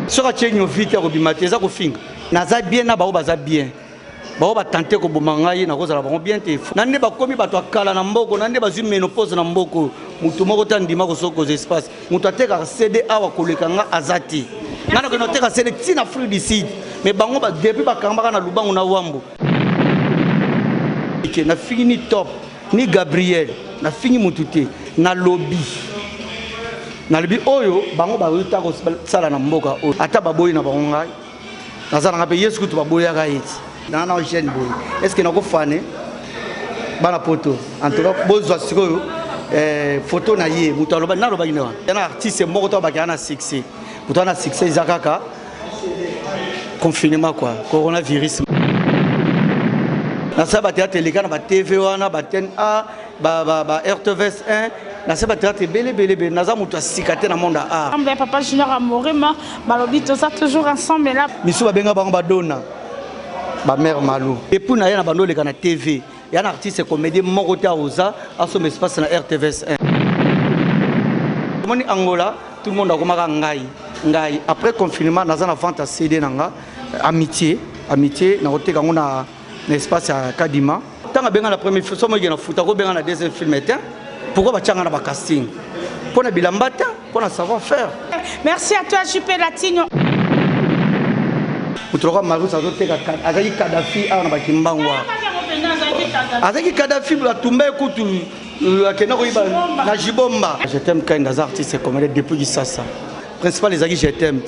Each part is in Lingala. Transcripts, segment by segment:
Ce que tu as vite à Robimate, ça finga. Naza bien na bao baza bien. Bao ba tenter ko bomangai na koza la ba bien te. Nande ba komi ba to kala na mboko, nande ba zu ménopause na mboko. Mutu moko tandima ko soko espace. Mutu ateka CD awa kolekanga azati. Nana ko noteka CD tina fruit du sud. Mais bango ba depuis ba kamba na lubango na wambo. Na fini top ni Gabriel na fini mutute na lobby. Na lobby oyo bango ba ruta ko sala na mboka oyo. Ata baboyi na bango ngai. Nazana ngape Yesu kutu baboya ga iti. Na na jeune boy. Est-ce que nako fane bana poto en tout cas bozwa sikoyo photo na ye mutu aloba na loba ina. Na artiste moko to ba kana succès. Mutu na succès zakaka. Confinement quoi, coronavirus. Na saba théâtre les gars na TV wana ba TNA ba RTVS 1 na saba théâtre belé naza mutu asikate na monde a. Ambe papa Junior Amorema balobi to ça toujours ensemble là. Misu ba benga bango ba dona. Ba mère Malou. Et pour na ya na bando le kana TV. Ya na artiste comédien moko ta oza a son espace na RTVS 1. Moni Angola, tout le monde a komaka ngai. Après confinement naza na vente à CD nanga amitié na oteka ngona l'espace à Kadima. Tant que la première fois, je suis dans la deuxième film. Pourquoi tu as un casting? Pour la bilambata, pour la savoir-faire. Merci à toi, JP Latino. Tu as Marou, ça doit être Azaki Kadhafi, Azaki Kadhafi, la Toumba, écoute, la Jibomba. Je t'aime quand les artistes comme depuis Gissassa. Principal les je t'aime.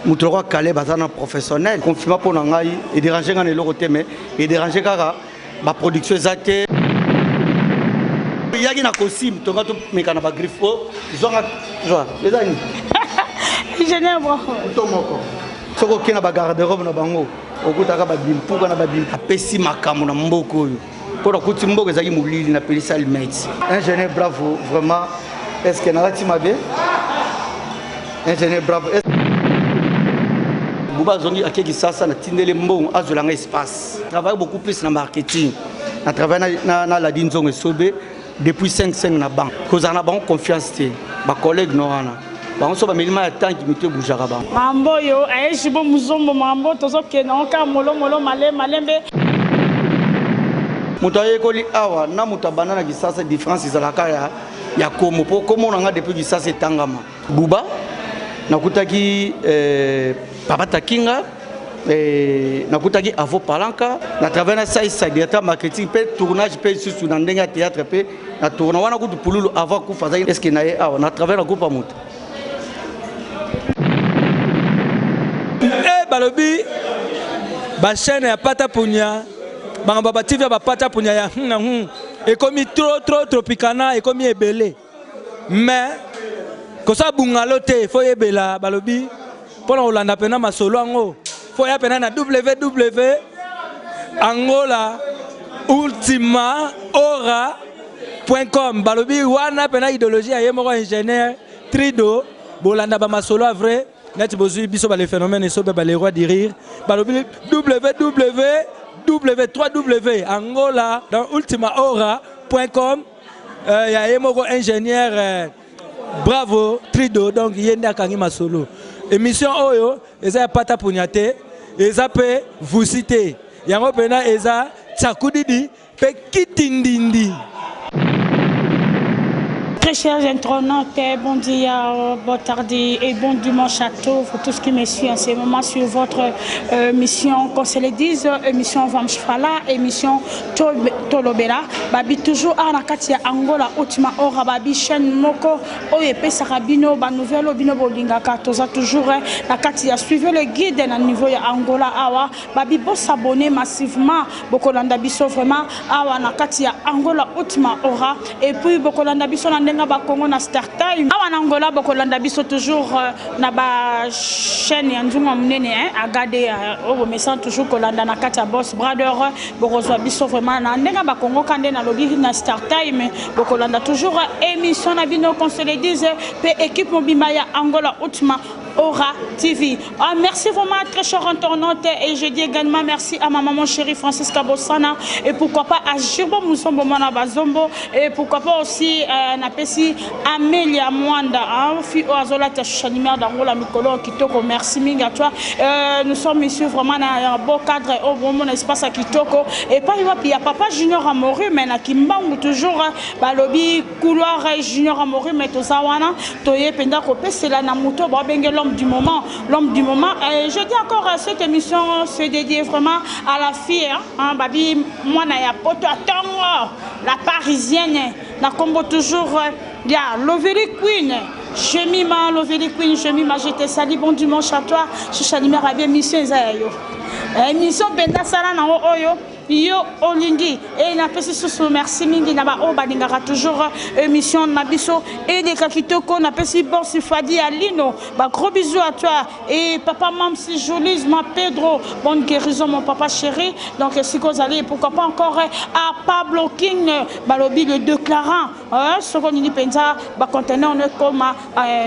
Moutroa Caleb Azana professionnel. Confinement pour Nangaï et déranger dans les locaux, mais et déranger car ma production zate. Il y a une costume, tu vas tout mécanique à griffo. Ils ont les amis. Je n'ai pas. Ce qui est na garde-robe na bango. Au bout d'aka babim pour na babim. Apesi makamu na mboko. Pour la coutume mboko zaki moulili na pelisa almate. Ingénieur bravo, vraiment. Est-ce que na ma bien? Ingénieur bravo. Bouba Zongi a qui ça na tindele mbongo azolanga espace. Travaille beaucoup plus dans marketing. Na travaille na la dinzongo sobe depuis 5 na banque. Cause na banque confiance té. Ba collègue noana. Ba on so ba milima ya tanki mité boujara ba. Mambo yo ay jibo muzombo mambo tozo ke na ka molo malembe. Mutaye ko li awa na mutabana na kisasa différence izalaka ya komo po komo na nga depuis kisasa tangama. Buba nakutaki Papa Takinga, nakutaki Avo Palanka, na travers ça directeur marketing, pe tournage, pe sous dans le théâtre, pe na tourna wana kutu pululu avant ku faza est-ce que nae awa na travers la groupe amut. Balobi ba chaîne ya Pata Punya, ba baba TV ba Pata Punya ya et comme trop tropicana et comme ebele. Mais ko sa bungalote faut ebela balobi pour Hollande pena masolo ango faut ya pena na www.ultimaora.com balobi wana pena idéologie ya yemoko ingénieur trido bolanda ba masolo vrai net bozu biso ba les phénomènes et so ba les rois de rire balobi www.angola dans ultimaora.com ya yemoko ingénieur bravo trido donc yenda kangi masolo émission oyo eza Pata Punyate eza pe vous citer yango pena eza tsakudidi pe kitindindi. Très chers internautes, bon dia, bon tardi et bon dimanche à tous, pour tous qui me suivent en ce moment sur votre émission, qu'on se le dise, émission Vamchfala, émission Tolobela. Babi toujours à la Katia Angola, Ultima Ora, Babi Chen Moko, Oyepe Sarabino, Banouvelle, Bino Bolinga, Katoza, toujours la Katia. Suivez le guide à niveau Angola, Awa, Babi Bo s'abonner massivement, Bokolanda Bisso vraiment, Awa, la Katia Angola, Ultima Ora, et puis Bokolanda Bisso, ba Congo na Start Time awa na Angola bokolanda biso toujours na ba chaîne ya nzunga munene agade o message toujours kolanda na kati ya Boss Brother bokozwa biso vraiment na ndenga ba Congo kande na lobby na Start Time bokolanda toujours émission na bino qu'on se le dise pe équipe mobima ya Angola Ultima Aura TV. Merci vraiment très cher internaute et je dis également merci à ma maman chérie Francisca Bossana et pourquoi pas à Jirbo Mousombo Mana Bazombo et pourquoi pas aussi Napesi Amélia Mwanda, fille Oazola Tachanimer d'Angola Mikolo Kitoko. Merci mille à toi. Nous sommes ici vraiment dans un beau cadre au bon espace à Kitoko et pas il y a papa Junior Amoru mais na Kimbangu toujours balobi couloir Junior Amoru mais tout ça wana toye penda kopé c'est la namuto ba bengue l'homme du moment et je dis encore cette émission se dédie vraiment à la fille babi moi na ya poto atango la parisienne na combo toujours il y a Lovely Queen Jemima Lovely Queen Jemima je te salue bon dimanche à toi je salue ma rabie émission Zayo émission Benda Sala na oyo yo olingi et na pesi sous merci mingi na ba o balingaka toujours émission na biso et les kakitoko na pesi bon Fadi Alino ba gros bisous à toi et papa Mamsi Jolis ma Pedro bonne guérison mon papa chéri donc si vous allez pourquoi pas encore à Pablo King balobi le déclarant ce qu'on dit penza ba conteneur on est comme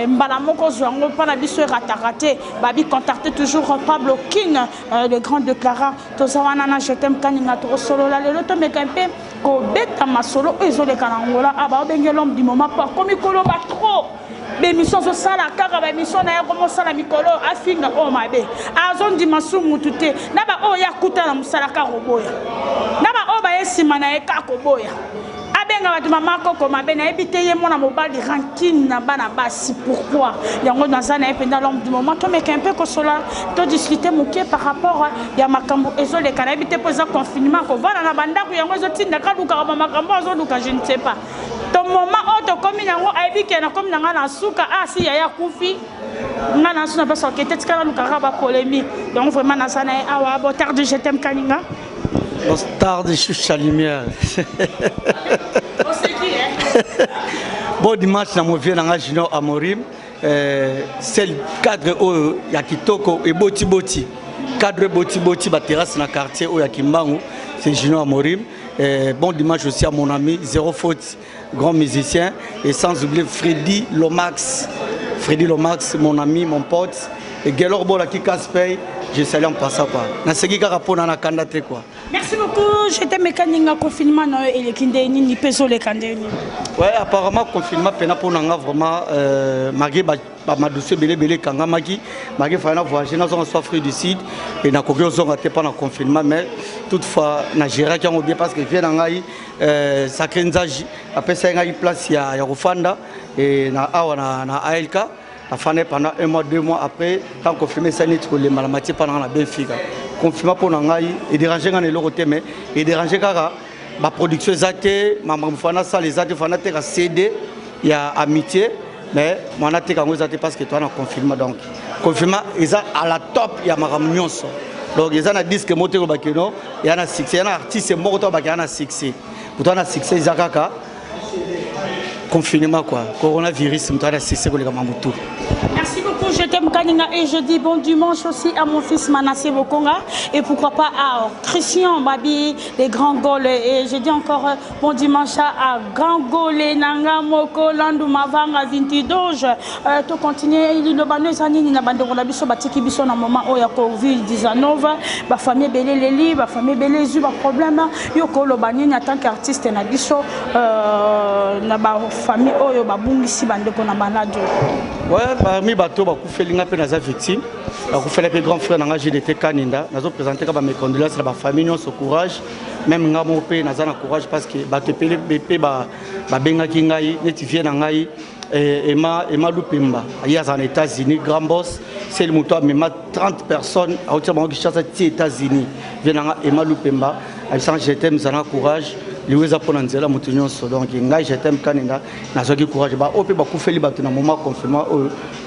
mbala moko zwango pa na biso ratarate ba bi contacter toujours Pablo King le grand déclarant to zawana na je t'aime kaninga to solo la le to mekampe ko beta masolo ezole kanangola aba bengé l'homme du moment pas comme ikolo ba trop l'émission so sala kaka ba émission na ya comme sala mikolo afinga o mabe azon di masumu tuté na ba o ya kuta na musala ka roboya na ba o ba esima na e ka koboya abenga ba mama koko mabe na ebité ye mona mobali rankine na bana basi pourquoi yango dans ça na ependa l'homme du moment to mekampe ko sola to discuter muké par rapport ya makambo ezole kana ebité poza confinement ko vana na bandako yango ezotinda ka luka ba makambo azoduka je ne sais pas ton moment auto comme nango aibike na comme nanga na suka si ya kufi ngana suna pas que peut-être kana luka ba polémique donc vraiment na ça na awa bo tarde je t'aime kaninga star de Choucha Lumière. Bon dimanche na movie na Junior Amorim c'est le cadre au ya Kitoko et boti cadre boti ba terrasse na quartier au ya Kimbangu c'est Junior Amorim. Bon dimanche aussi à mon ami Zéro Faute grand musicien et sans oublier Freddy Lomax mon ami mon pote et Gelor Bola qui casse paye je salue en passant quoi na seki ka rapona na kandate quoi. Merci beaucoup. J'étais mécanique en confinement et les kindéni ni peso les kindéni. Ouais, apparemment confinement pena pour nanga vraiment malgré ba madossier belé kanga maki malgré fana voyager na zone soit fruit du sud et na kokyo zone te pendant confinement mais toutefois na gérer qui ont bien parce que vient ngai sacré nzaji après ça ngai place ya Rufanda et na awa na ALK la fin pendant 1 mois 2 mois après tant confirmé ça n'est trop les malamati pendant la Benfica confinement pour ngai et déranger ngane le côté mais et déranger kaka ma production zate maman fana ça les zate fana te ka CD il y a amitié mais moi na te ka ngozate parce que toi na confinement donc confinement ils à la top il y a ma nyonso donc ils ont disque moteur bakeno il y a na succès il y a artiste moko to bakana succès pourtant na succès zakaka confinement quoi coronavirus mutana succès ko le kamamutu. Merci beaucoup, je t'aime Kaninga et je dis bon dimanche aussi à mon fils Manassé Bokonga et pourquoi pas à Christian Babi, les grands Gaules et je dis encore bon dimanche à Grand Gaulle, Nanga Moko, Landou Mavanga, Vinti Doge, tout continuer, il y a des années, il y a des biso batiki biso na moment où il y a Covid-19, ba famille belé Leli, ba famille belé zu, ba problème, yoko lo banini en tant qu'artiste na biso, na ba famille oyo ba bungisi bandeko na malade. Ouais, parmi bateau ba kufelinga pe naza victime ba kufela pe grand frère nanga JDT Kaninda nazo présenter ka ba mes condoléances na ba famille non so courage même nga mo pe naza na courage parce que bato pele BP ba benga ki ngai neti vie na ngai Emma Lupimba hier aux États-Unis grand boss c'est le moto même 30 personnes à hauteur banque chasse aux États-Unis vient Emma Lupimba à ça je t'aime ça na courage liweza pona nzela mutu nyonso donc ngai je t'aime Kaninda nazoki courage ba ope ba kufeli bato na moment confinement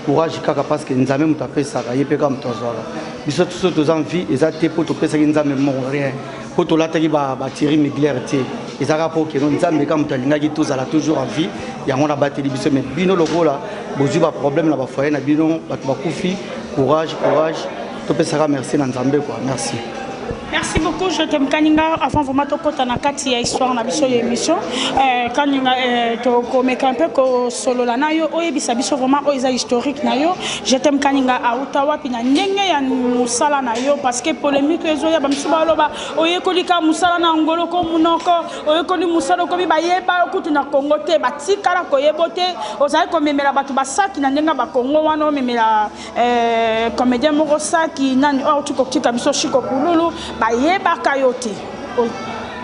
courage kaka parce que nzambe mutu apesa ka yepe ka mutu azwala biso tous tous envie ezate po to pesa ki nzambe mon rien po to lataki ba Thierry Migler te ezaka po ke nzambe ka mutu alingaki tous ala toujours en vie yango na bateli biso mais bino lokola bozu ba problème na ba foyer na bino bato ba kufi courage to pesa ka merci na nzambe quoi merci. Merci beaucoup, je t'aime Kaninga. Avant vraiment de côté na kati ya histoire na biso ya émission. Kaninga to komeka un peu ko solo la na yo oyebisa biso vraiment oiza historique na yo. Je t'aime Kaninga a Ottawa pina ndenge ya musala na yo parce que polémique ezo ya ba misuba loba oyekolika musala na ngolo ko munoko oyekoli musala ko bi ba yeba okutu na Congo te ba tikala ko yebote ozali ko memela batu basaki na ndenga ba Congo wana memela comédien moko saki nani o tuko tika biso shiko kululu yeba kayote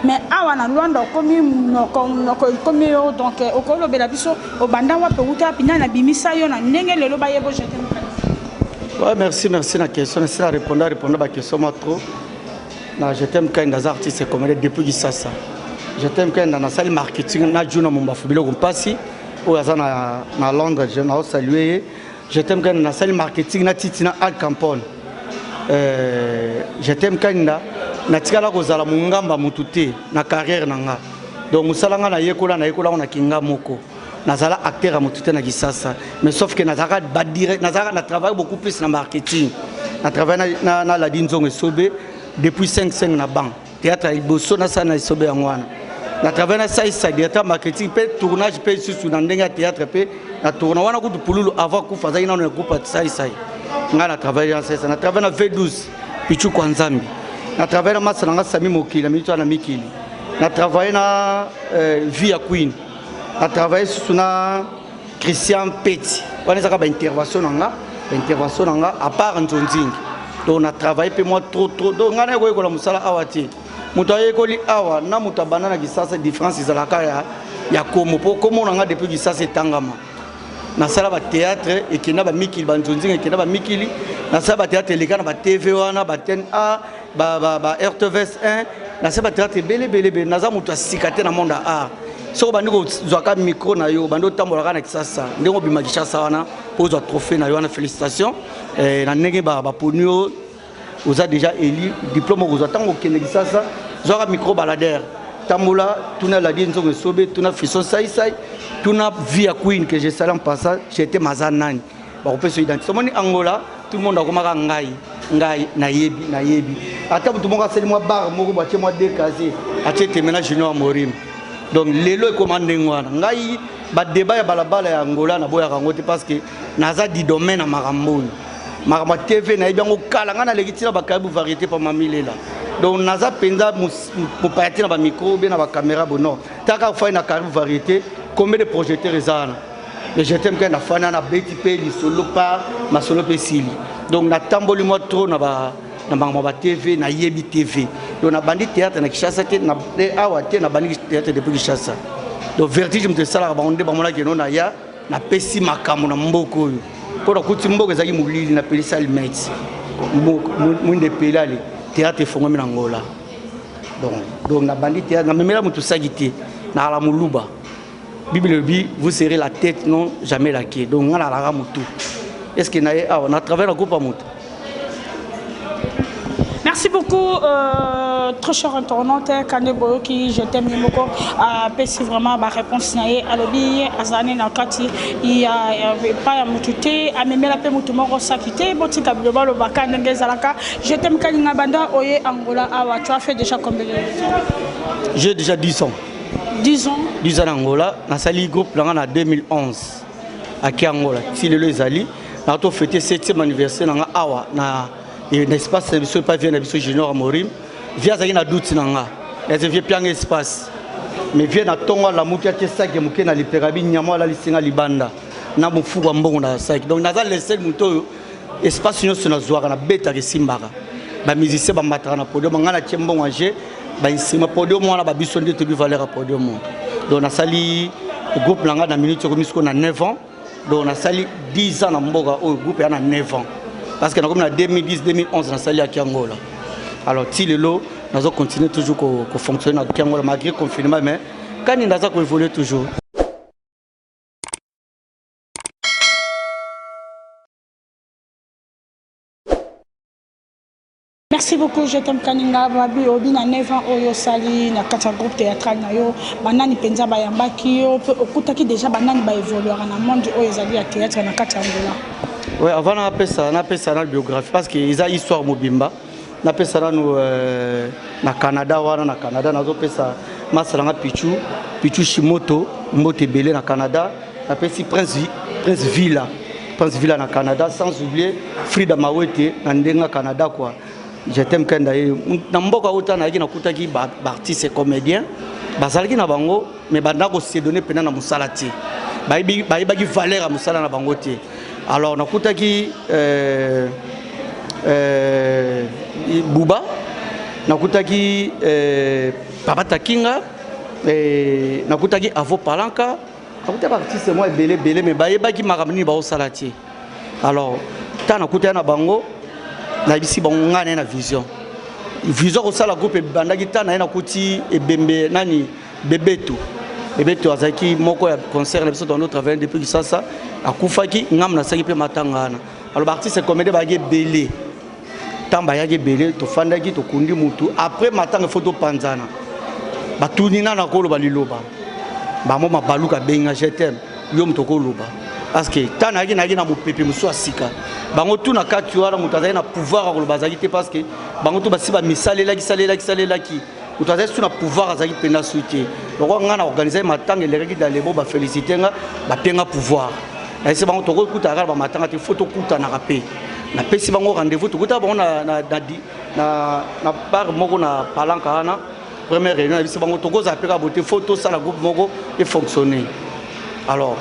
mais awana Luanda komi donc okolo bela biso obanda wa pe uta pina na bimisa yo na ndenge lelo ba yebo je t'aime. Ouais, merci la question, c'est à répondre à la question moi trop. Na je t'aime quand des artistes comme depuis ça. Je t'aime quand dans la salle marketing na juna mon bafubilo ko passi o azana na Londres je na saluer. Je t'aime quand dans la salle marketing na titina Al Campone. Je t'aime quand natikala kozala mungamba mutute na carrière nanga donc musalanga na yekola na kinga moko nazala acteur à mutute na kisasa mais sauf que nazaka na travaille beaucoup plus na marketing na travaille na la dinzong esobe depuis 5 na banque théâtre iboso na sana esobe ngwana na travaille na ça directeur marketing pe tournage pe sur na ndenga théâtre pe na tourna wana kutu pululu avant ku faza ina na groupe ça ngana travaille na ça na travaille na V12 pichu kwa nzambi. Na travaillé na Masananga Sami Mokili, na Milito na Mikili. Na travaillé na Via Queen. Na travaillé sur na Christian Petit. On a une intervention nanga à part Nzonzing. Donc on a travaillé pe moi trop donc ngana ko ko la musala awati. Muto ayekoli awa na mutabana na kisasa différence izalaka ya komo po komo nanga depuis kisasa tangama. Na sala ba théâtre et qui na ba Mikili ba Nzonzing et qui na ba Mikili. Na sala ba théâtre les gars na ba TV wana ba ten A ba RTVS 1 na se ba théâtre belé naza mutu asikate na monde art so ba ndiko zwaka micro na yo bando tambola kana kisasa ndingo bimakisha sawana pozo trophée na yo na félicitations na ndenge ba ponyo oza déjà élu diplôme oza tango kende kisasa zwaka micro baladère tambola tuna la dinzo sobe tuna fiso sai tuna Via Queen que j'ai salé en passant j'étais mazanani ba ko peso identité moni Angola tout le monde a komaka ngai nayebi ata tout le monde a seli moi bar moko ba moi décasé atie temena junior morim donc lelo e commande ngwana ngai ba débat ya balabala ya Angola na boya kangote parce que naza di domaine na makambo TV na yebi ngo kala ngana lekitina ba kabu variété pa mamilela donc naza penza mo partir na ba micro bien na ba caméra bono taka fa na kabu variété combien de projecteurs ezana mais je t'aime quand na fana na BTP li solo par ma solo pesili donc na tamboli moi trop na ba TV na yebi TV donc na bandi théâtre na Kishasa te na awa te na bandi théâtre depuis Kishasa donc vertige me sala ba onde ba mona ke no na ya na pesi makamu na mboko yo ko na kuti mboko ezaki mulili na pelisa almet mwinde pelale théâtre fongami na Angola donc na bandi théâtre na memela mutu sagité na la muluba Bible dit, vous serrez la tête, non jamais la queue. Donc, on a la ramutu. Est-ce qu'il y a on a travaillé la coupe à moto? Merci beaucoup, très cher internaute, Kanebo, qui je t'aime beaucoup. Merci vraiment ma réponse. À l'objet, à Zane Nakati, il y a pas à m'oututer, à m'aimer la paix, m'outumoro sakité, botika global au Baka, Ngezalaka. Je t'aime Kalinga Banda, Oye, Angola, Awa. Tu as fait déjà combien de temps? J'ai déjà 10 ans. 10 ans. 10 ans en Angola. Dans le groupe en 2011 à Angola. Si le Zali, nous avons fêté le 7e anniversaire dans Awa. L'espace ne pas bien dans Junior Morim. Via Zagina Douti Nanga. Les vieux pieds espace. Mais vient à Tonga la Moutia Tessa qui est dans les Pérabi, Niamo la Lissinga Libanda. N'a pas fou Gambon dans ça. Donc, nous avons laissé le mouton espace nous sur la Zoara, la bête de Simbara. Les musiciens sont battus dans le podium. Nous avons bon manger. Bah podium on a ba biso de tribu valeur podium donc na sali groupe langa na minute ko misko na 9 ans donc na sali 10 ans na mboka au groupe na 9 ans parce que na comme na 2010 2011 na sali à Angola alors ti lelo nazo continuer toujours ko fonctionner na Angola malgré confinement mais quand il nazo ko évoluer toujours. Merci beaucoup, je t'aime Kaninga, Babi, Obi, na 9 ans, Oyo Sali, na 4 groupe théâtral, Nayo, Banani Penza, Bayambaki, Okutaki déjà, Banani va évoluer dans le monde, Oyo Sali, à théâtre, na 4 Angola. Oui, avant, on a appelé ça dans la biographie, parce qu'ils ont une histoire Mobimba. na pesa nanu na Canada wana na Canada nazo pesa masalanga Pichu Shimoto mbote belé na Canada na pesi Prince Villa na Canada, sans oublier Frida Mawete na ndenga Canada quoi. Je t'aime kenda ye na mboka uta na na kutaki ba artiste et comédien bazalaki na bango mais banda ko se donner pena na musala ti ba ki valeur à musala na bango ti. Alors na kutaki Bouba na kutaki Papa Takinga na kutaki Avo Palanka na kutaki artiste moi belé mais ba ki makamni ba osala ti. Alors ta na kutaki na bango na bisi bongana na vision au sala groupe bandaki tana na kuti ebembe nani bebeto azaki moko ya concert na biso dans notre travail depuis ça akufaki ngam na saki pe matangana. Alors artiste comédie ba belé tamba ya belé to fandaki to kundi mutu après matanga photo panzana batunina na kolo baliloba ba moma baluka benga je t'aime yo mtoko loba parce que tana na mo pepe muso asika bango tout na kati wala mutazali na pouvoir à kolobazaki te parce que bango tout basi ba misalelaki salelaki mutazali tout na pouvoir azaki pena soutien donc nga na organiser matanga eleki dans les bo ba féliciter nga ba penga pouvoir na ese bango toko kuta ba matanga te photo kuta na rapé na pesi bango rendez-vous to kuta bango na bar moko na Palanka na première réunion na bisi bango toko za peka beauté photo ça la groupe moko et fonctionner. Alors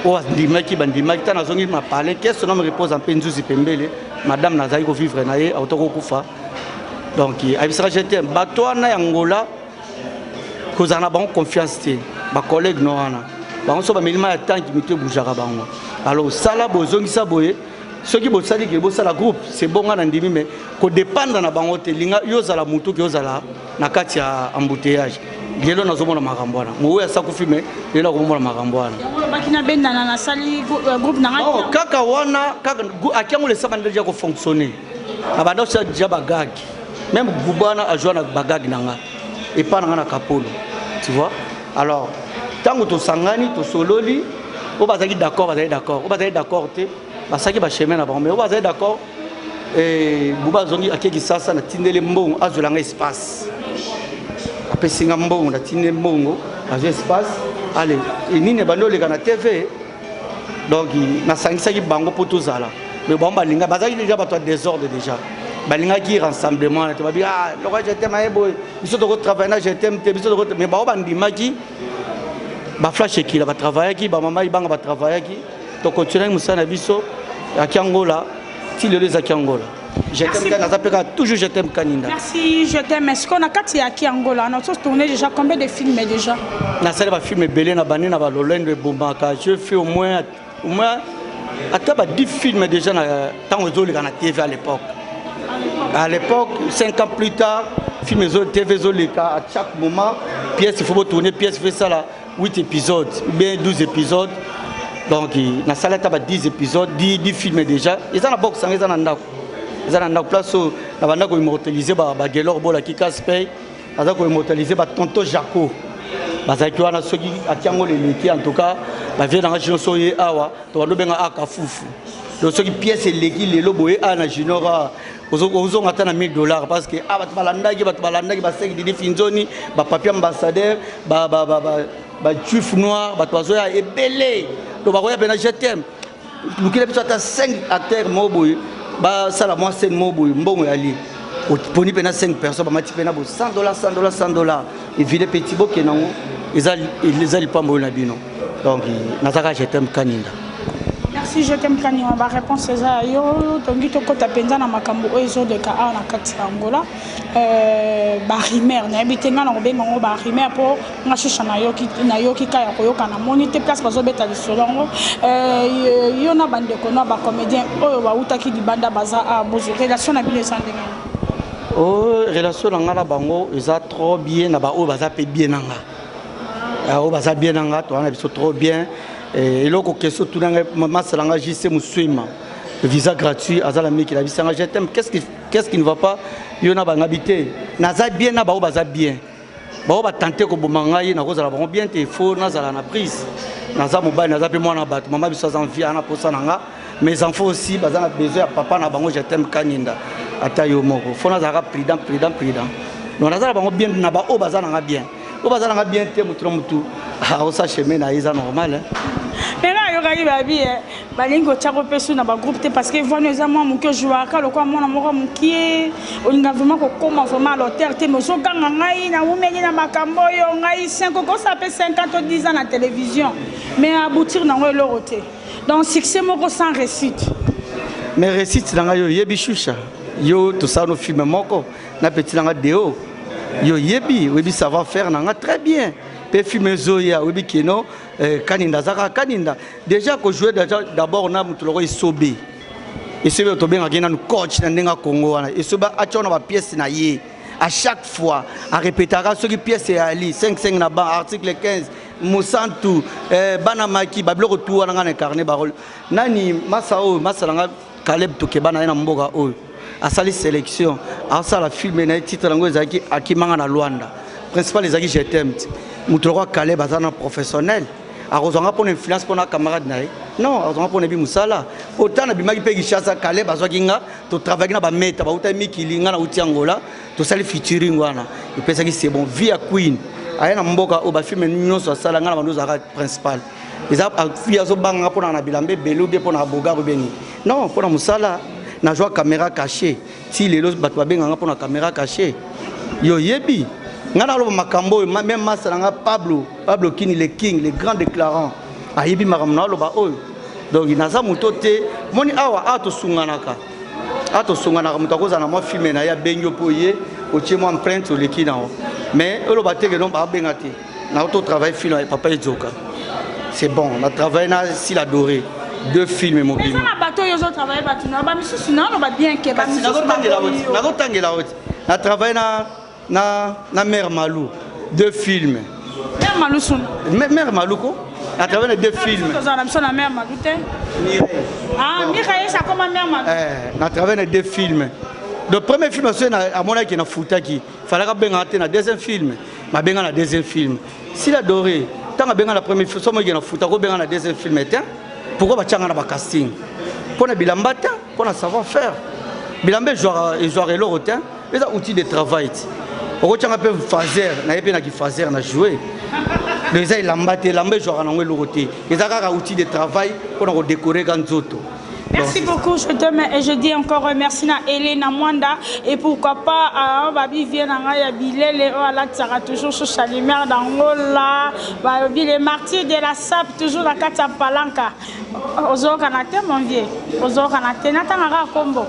bandimaki tana zongi ma parler qu'est-ce que me repose en penzuzi pembele madame nazali ko vivre na ye autoko kufa donc abisaka j'étais bato na Angola kozana bon confiance te ba collègue no wana bango so ba milima ya tanki mité boujaka bango. Alors sala bozongi sa boye ceux qui bosali ke bosala groupe c'est bon na ndimi mais ko dépendre na bango te linga yozala mutu ke yozala na kati ya embouteillage lelo nazomona makambo wana mowe asakufi me lelo komona makambo wana bakina bendana na sali groupe na ngaki non kaka wana kaka akiango le saba déjà ko fonctionner abanda sa déjà bagagi même Boubana a joué na bagagi nanga et pas na Kapolo tu vois. Alors tango to sangani to sololi o bazaki d'accord te basaki ba chemin na bango mais o bazaki d'accord et Bouba zongi akeki sasa na tindele mbongo azolanga espace apesinga mbongo na tindele mbongo azo espace allez et nini bandoleka na TV donc na sangisaki bango poto zala mais bon balinga bazaki déjà bato désordre déjà balinga ki rassemblement na te babi ah le roi je t'aime ayebo biso to travailler na je t'aime te biso to mais ba bandimaki ba flash ki la ba travailler ki ba mama ibanga ba travailler ki to continuer musana biso à Kiangola, si le les à Kiangola. Je t'aime, toujours je t'aime Kaninda. Merci, je t'aime. Est-ce qu'on a quatre à Kiangola? On a tous tourné déjà combien de films déjà? Na salle va filmer Belé na Bani na Balolendo et Bombaka. Je fais au moins à 10 films déjà tant aux autres na TV à l'époque. À l'époque, 5 ans plus tard, films aux TV à chaque moment, pièce il faut tourner, pièce fait ça là 8 épisodes, bien 12 épisodes. Donc, na salle taba 10 épisodes, 10 films déjà. Ils ont la boxe, ils ont la place où la bande a immortalisé ba Gelor Bola qui casse paye, ils ont immortalisé ba Tonto Jaco. Bazaki wana soki atiango leleki en tout cas, ba vient dans Jino soye awa, to ndo benga aka fufu. Donc soki pièce leki lelo boye ana Jinora ozo ngata na $1000 parce que bato balandaki ba 5 didi finzoni, ba papier ambassadeur, ba juif noir, ba tozoya ebele. Donc bakoya bena je t'aime. Lukile biso ata 5 acteurs moboy, ba sala moi scène moboy mbongo yali. Poni pena 5 personnes ba mati pena bo $100 et vide petit bo kenango ils ali pas mboyo na bino. Donc nazaka je t'aime Kaninda. Merci, je t'aime Kaninda. Ma réponse c'est ça. Yo tongi to kota penza na makambo ezo de ka na kati Angola. Ba rimer na bitenga na robenga ngo ba rimer po ngashisha na yoki kaya koyoka na monite place bazo beta lisolongo. Yo na bande ko na ba comédien oyo ba utaki di banda baza a bozo relation na bile sandenge. Oh, relation na ngala bango eza trop bien na ba o baza pe bien nanga. O baza bien nanga to na biso trop bien. Et là, question tout dans ma salanga JC Moussuima, le visa gratuit, azala miki la visa je t'aime. Qu'est-ce qui ne va pas? Il y en a pas habité. Naza bien na bao baza bien. Bao ba tenter ko bomangayi na koza la bon bien te faux naza na prise. Naza mobile naza pe moi na bat. Maman biso en vie ana posa nanga. Mes enfants aussi baza na besoin ya papa na bango je t'aime Kaninda. ata yo moko fo nazalaka prudent donc nazala bango bien na ba o bazalanga bien o bazalanga bien te mutu na mutu aosa chemin na eza normal mais là yoka babi balingo tchako pesu na ba groupe te parce que vono eza moi mon que jouer ka lokwa mona moko mukie olinga vraiment ko koma vraiment à l'auteur te mais so ganga ngai na umeli na makambo yo ngai 5 ko ça fait 50 ou 10 ans na télévision mais aboutir na ngo loroté donc succès moko sans réussite mais réussite na yo yebi choucha yo to ça no film moko na petit na deo yo yebi webi savoir faire na très bien pe film zoya webi kino kaninda zaka kaninda déjà ko jouer d'abord na mutuloko isobe isobe to benga kina coach na ndenga Congo wana isoba achona ba pièce na ye à chaque fois à répéter ce qui pièce ali 5 na ba article 15 Musantu banamaki babloko tu wana ngana carnet barol nani masao masalanga Caleb Tokebana na mboka oyo asali sélection asala film na titre ngo ezaki akimanga na Luanda principal ezaki je t'aime mutoloko Caleb azana professionnel arozanga pour influence pour na camarade nae non arozanga pour nebi musala autant na bimaki pe Kishasa Caleb azwakinga to travailler na ba meta ba uta mikilinga na uti Angola to sali featuring wana ipesaki c'est bon via Queen aya na mboka o ba film nyonso asala ngana bandu zaka principal eza afia zo banga pour na bilambe belo bien pour na boga rubeni non pour na musala na joie caméra cachée si les lots bato benga pour na caméra cachée yo yebi ngana lo makambo même masala Pablo Kini le king le grand déclarant ayebi makamna lo ba oyo donc inaza mutote moni awa ato sunganaka mutakoza na mo filmer na ya benyo poye otie mo empreinte le kinao mais lo ba teke non ba benga te na auto travail film papa Ezoka c'est bon on a travaillé na si la dorée 2 films mobiles mais na bateau yo zo travailler batuna ba misusu na lo ba bien ke ba misusu na tangela oti na travaillé na Mère Malou 2 films Mère Malou son Mère Malou ko à travers les 2 films na Mère Malou te Mireille ça comme Mère Malou à travers les 2 films le premier film c'est à mon qui na futaki fallait que benga te na deuxième film ma benga na deuxième film si la dorée tant benga la première film somo qui na futako benga na deuxième film était pourquoi ba tchanga na ba casting pour na bilamba ta pour na savoir faire bilamba joueur le rotin les outils de travail au tchanga pe fazer na yepe na ki fazer na jouer les ai lambate lambe joueur na ngwe roté les a outils de travail pour na décorer ganzoto. Merci beaucoup, je t'aime et je dis encore merci à Elena Mwanda et pourquoi pas Babi vient à Bilele à Tsara toujours sur Chalimer d'Angola, Babi les martyrs de la SAP toujours à Katapalanka. Ozo Kanate mon vieux, Ozo Kanate Natanga Combo.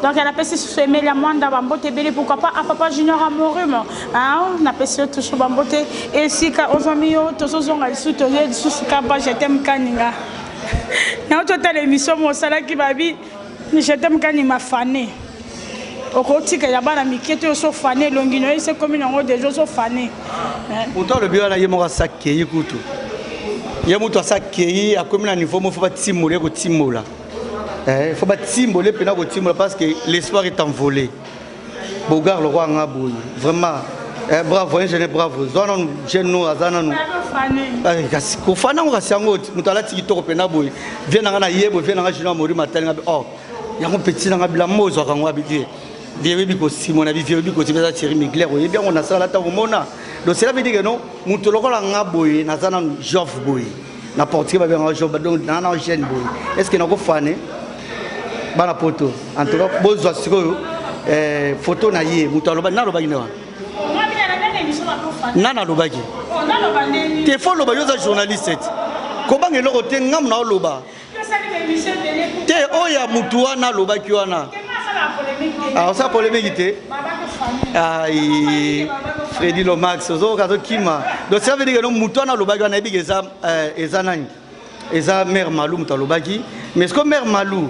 Donc elle a passé sur Emelia Mwanda Bambote Bele pourquoi pas à Papa Junior Amorum. On a passé toujours Bambote et si Ozomio Tozonga Soutoye sous Kaba je t'aime Kaninga. Na total émission mo sala ki babi ni jetem kani ma fané o koti ka yabana miketo so fané longino ise komi ngo dejo so fané autant le bio na yemo ka sakei kutu yemo to sakei akomi na niveau mo faut pas timoler ko timola faut pas timoler pena ko timola parce que l'espoir est envolé bogar le roi ngabou vraiment bravo ingénieur bravo zona jeune azana no kasi ko fana ngo kasango mutala tikitoko pena boy viena na yebo viena nga jina mori matali ngabe oh yango petit na ngabila mozo akangwa bidie vie biko simona vie biko tibeza Thierry Migler o yebi ngo na sala ta mona donc cela veut dire que non mutoloko la ngaboy na zana jof boy na portier ba nga jof donc na jeune boy est-ce que nako fane bana poto en tout cas bozo siko photo na ye mutaloba na loba ngina nana lobaki te fo loba yoza journaliste ko bangelo ko te ngam na loba te oya mutu wana lobaki wana ça polémique te Freddy Lomax ozo ka to kima donc ça veut dire que non mutu wana lobaki wana ebi eza nani eza Mère Malou mutu lobaki mais ce que Mère Malou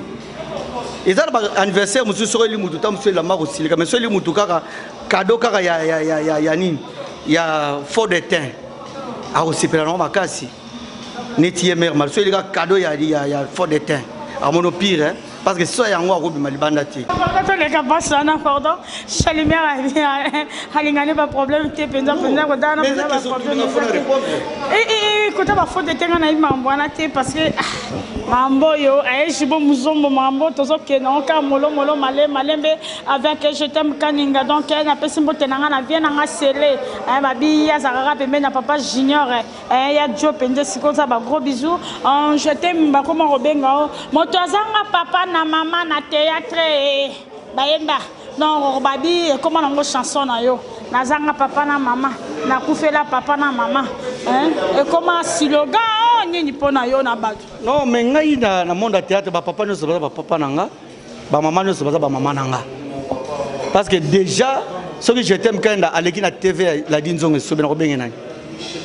eza ba anniversaire musu soro li mutu tam la mako silika mais so li mutu kaka cadeau kaka ya nini ya faux de teint a aussi pela no makasi neti Mère Malou so li ka cadeau ya faux de teint a mono pire parce que so yango a ko bima libanda ti to le ka basa na pardon Chalimer halingane pas problème te penza ko dana pas problème ko ta ba faux de teint na ima mbwana te parce que Mambo yo, Shibo Muzombo Mambo, Tozo Kenonka, Molo Malembe, avec Je t'aime Kaninga, donc elle n'a pas si tenanga na bien na scellé. Babi ya Zara Pembe na papa junior, ya Joe Pende Sikota ba gros bisous. Je t'aime ba comment Robenga. Motozanga papa na maman na théâtre bayemba. Non, babi comment on chanson na yo. Nazanga papa na maman, na koufela papa na maman. Et comment slogan ni pona yo na batu. Non, mais ngai na monde théâtre ba papa ne se ba papa nanga, ba maman ne se ba maman nanga. Parce que déjà ce que je t'aime quand à l'équipe na TV la dinzong so ben robenge nani.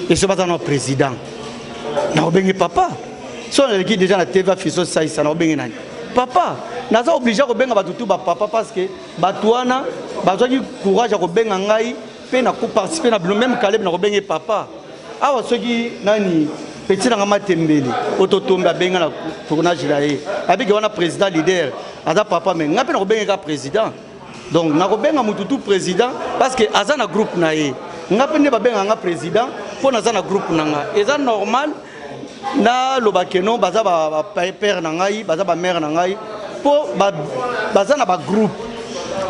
Et ce pas notre président. Na robenge papa. So l'équipe déjà na TV fiso ça na robenge nani. Papa, naza obligé robenga ba tutu ba papa parce que batuana bazwa ki courage robenga ngai pe na ko participer na même Caleb na robenge papa. Awa soki nani petit na matembele ototomba benga na tournage là et avec wana président leader aza papa mais ngape na robenga ka président. Donc na robenga mututu président parce que aza na groupe na ye. Ngape ne ba benga nga président pour na za na groupe na nga. Et ça normal na lobakeno baza ba père na ngai baza ba mère na ngai pour baza na ba groupe.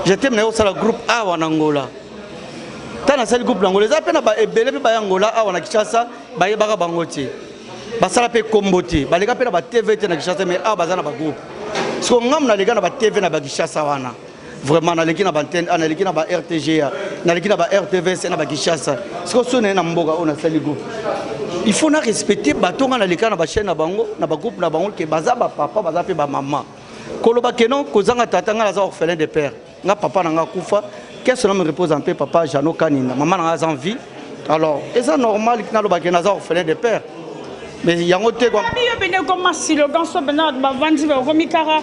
Je t'aime na yo sala groupe awa na Angola. Tana sali groupe Angola za pe na ba ebele pe ba Angola awa na Kinshasa ba yebaka bangote. Ba sala pe kombote ba leka pe na ba TV te na Kinshasa mais awa baza na ba groupe. So ngam na leka na ba TV na ba Kinshasa wana. Vraiment na leki na ba antenne na leki na ba RTGA na leki na ba RTVS na ba Kinshasa. So so na mboka ona sali groupe. Il faut respecter batonga na leka na ba chaîne na bango na ba groupe na bango ke baza ba papa baza pe ba maman. Koloba kenon kozanga tatanga na za orphelin de père. Nga papa na nga kufa. Qu'est-ce que me repose en paix papa Jano Kanina maman na en vie. Alors, est ça normal que na loba ke na za orphelin de père. Mais yango te kwa yo bene comme slogan so bena ba vandi ba ko mikara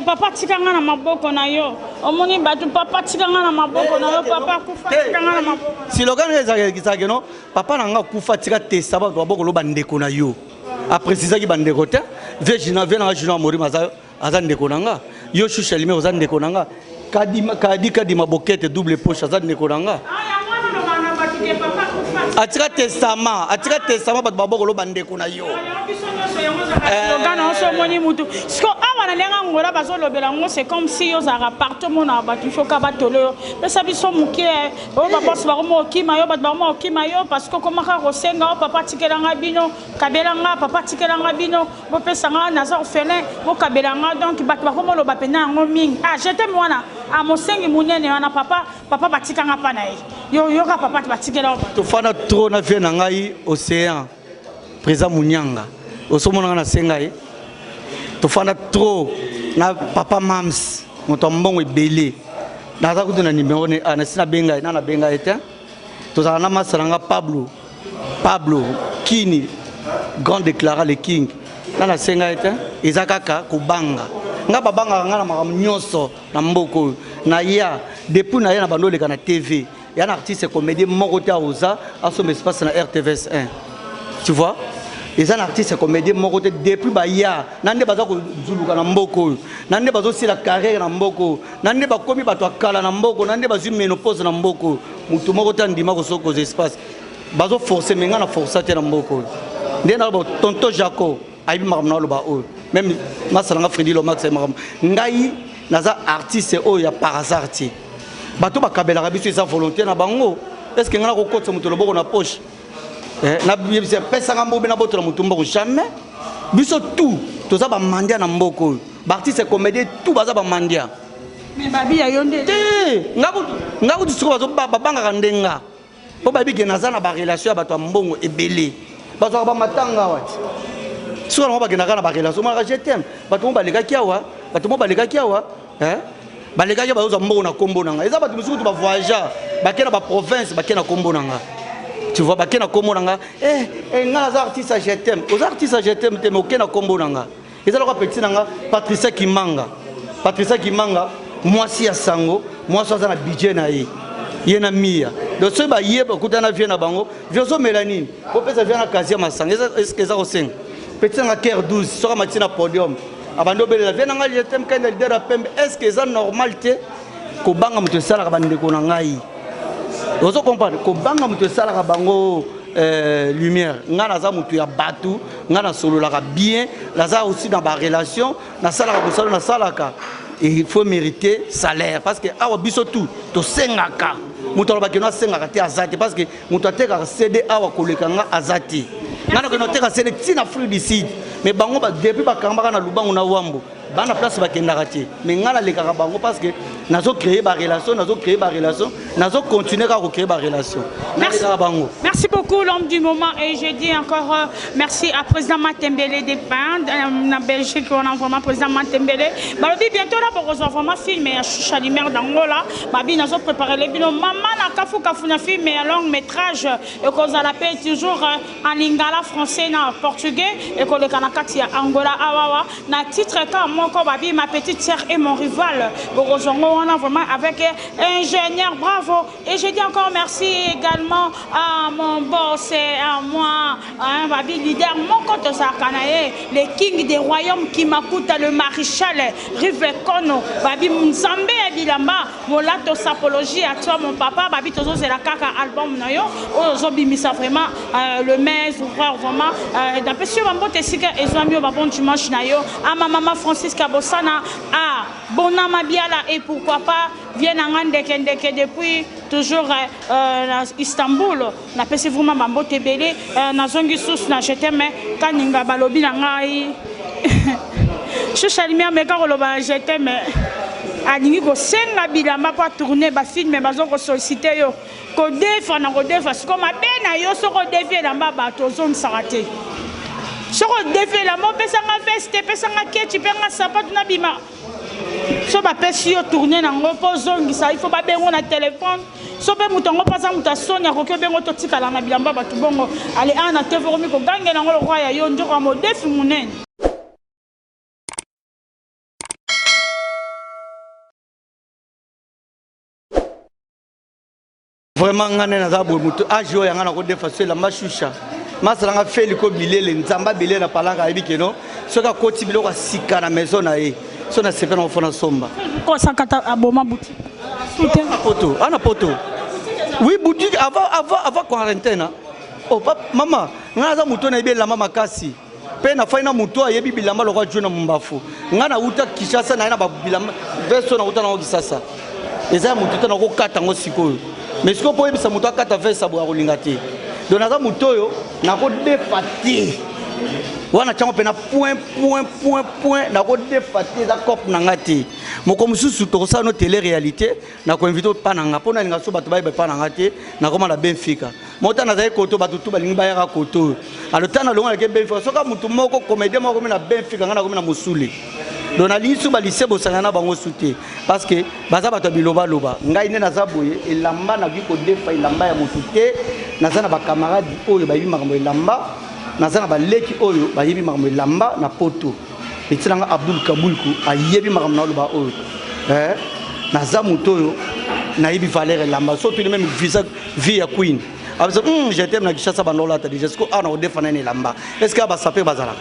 papa tikanga na maboko na yo. Omoni batu papa tikanga na maboko na yo papa kufa tikanga na maboko. Slogan ezaka ke non papa na nga kufa tika testa ba boko lo bandeko na yo. A préciser ki bandeko te vejina vena juna mori maza aza ndeko nanga yo shusha lime oza ndeko nanga kadima bokete double poche aza ndeko nanga atika testament bato baboko lo bandeko na yo c'est comme si yo za appartement na batu foka batolo pesa biso muke o papa sbarmo okima yo batbarmo okima yo parce que comment ka rosenga papa tikelanga bino kabelanga papa tikelanga bino bo pesa nga naza orphelin bo kabelanga donc batu bakomo lo bapena ngo mingi je t'aime wana a mosengi munene wana papa batikanga pa na yo ka papa batikela to fana trop na vie na ngai océan président Munyanga osomona na sengai to fana trop na papa mams moto mbongo ebele naza kutu na numéro ne ana sina benga na benga ete to za na masanga Pablo Kini grand déclarant le king na senga ete izakaka kubanga nga babanga nga na makamnyoso na mboko na ya depuis na ya na bandole kana TV il y a un artiste comédien Moroté Aouza à son espace na RTVS 1 tu vois ils un artiste comédien Moroté depuis baya nande baza ko zuluka na mboko nande bazo sila carrière na mboko nande bakomi bato akala na mboko nande bazu ménopause na mboko mutu Moroté ndima ko soko espace bazo forcer menga na forcer na mboko ndena ba tonto Jaco aibi makamna lo ba o même masalanga Freddy Lomax makam ngai naza artiste o ya par hasard ti bato bakabela biso eza volonté na bango est-ce que ngana ko kotsa mutu loboko na poche na bibisa pesa ngambo bena boto na mutu mboko jamais biso tout toza ba mandia na mboko ba artiste comédien tout baza ba mandia mais babi ya yonde ngabu tsiko bazo babanga kandenga po babi ke naza na ba relation ya bato mbongo ebele bazo ba matanga wati sura no ba ke na ba relation ma je t'aime bato mo baleka kiawa baleka ya bazo mbongo na kombo nanga eza bato musuku ba voyager bakena ba province bakena kombo nanga tu vois bakena kombo nanga nga za artiste je t'aime aux artistes je t'aime te mokena kombo nanga eza lokwa petit nanga Patricia Kimanga mwasi ya sango mwasi aza na budget na ye na mia donc so ba yeba kutana vie na bango vioso Mélanie ko pesa vie na kazi ya masanga est-ce que ça osenga petit nanga cœur 12 sera matina podium abando belela vie nanga je t'aime quand leader a pembe est-ce que ça normal te ko banga mutu sala ka bande ko na ngai ozo comprendre ko banga mutu sala ka bango lumière nga naza mutu ya batu nga na solo la bien naza aussi dans ba relation na sala ka solo na sala ka et il faut mériter salaire parce que awa biso tout to sengaka mutu alobaki no sengaka te azati parce que mutu ateka CD awa koleka nga azati nga na ko teka CD tina fruit du sud mais bango ba depuis ba kamba na lubango na wambo bana place ba kendaka te mais nga na lekaka bango parce que nazo créer ba relation nazo continuer à créer ba relation. Merci beaucoup l'homme du moment et je dis encore merci à président Matembele des Pins en Belgique on a vraiment président Matembele balobi bientôt là pour vraiment filmer Choucha Lumière d'Angola babi nazo préparer les bino maman na kafu na film mais long métrage et qu'on a la paix toujours en lingala français na portugais et qu'on le kanakati ya Angola awawa na titre quand moi ko babi ma petite sœur et mon rival Borozongo on a vraiment avec ingénieur bravo et je dis encore merci également à mon boss et à moi hein, babi leader mon compte Sakanaye les kings des royaumes qui m'akuta le maréchal Rive Kono babi Nzambe et Bilamba molato sapologie à toi mon papa babi tozo c'est la kaka album nayo ozobimisa vraiment le mes ouvreur vraiment d'après sur mambo tesika ezwami ba bon dimanche nayo à ma maman Francisca Bossana à Bonama Biala et pourquoi pas viennent en Ndeke depuis toujours Istanbul na pesi vraiment mambo tebele na zongi sous na jetem kaninga balobi na ngai Choucha Lumière me ka koloba jetem alingi ko senga bilamba pa tourner ba film bazo ko solliciter yo ko defa na ko defa siko mabena yo soko defie lamba bato zone sarate soko defie lamba pesa nga veste pesa nga kechi pe nga sapato na bima so ba pesi yo tourner na ngo po zongi ça il faut ba bengo na téléphone so be mutongo pasa muta sonya ko ke bengo to tikala na bilamba bato bongo ale ana te vomi ko gangela ngo roi ya yo ndoko mo defi munene. Vraiment ngane na zabo mutu ajo ya ngana ko defacer la machusha masala nga feli ko bilele nzamba bilele na palanga ebikeno soka koti biloko sika na maison na ye so na sepena ko fona somba ko sakata aboma boutique ana poto oui boutique avant quarantaine oh papa mama ngana za mutu na ebela mama kasi pe na faina mutu ayebi bilamba lokwa jona mumbafu ngana uta kishasa na ina ba bilamba verso na uta na okisasa eza mutu tana ko kata ngo sikoyo mais ce qu'on peut dire, c'est que tu as fait ça pour aller donc na mutoyo na ko defati wana chango pena point na ko defati za cop na ngati moko mususu to ça no télé réalité na ko inviter pa na nga pona nga so bato ba pa na ngati na ko mala Benfica mota na za koto bato tu balingi ba ya koto alotana longa ke Benfica soka mutu moko comédien moko na Benfica ngana ko na musuli donc na lisu ba lycée bosangana bango souté parce que baza bato biloba loba ngai ne naza boye elamba na biko defa elamba ya mututé naza na ba camarade oyo ba yibi makambo elamba naza na ba leki oyo ba yibi makambo elamba na poto etilanga Abdul Kabulku ayebi makambo na loba oyo naza mutoyo na yibi valeur elamba surtout même visa vie ya queen abso je t'aime na kishasa banola ta déjà ce ko ana odefa na elamba est-ce que ba sapé bazala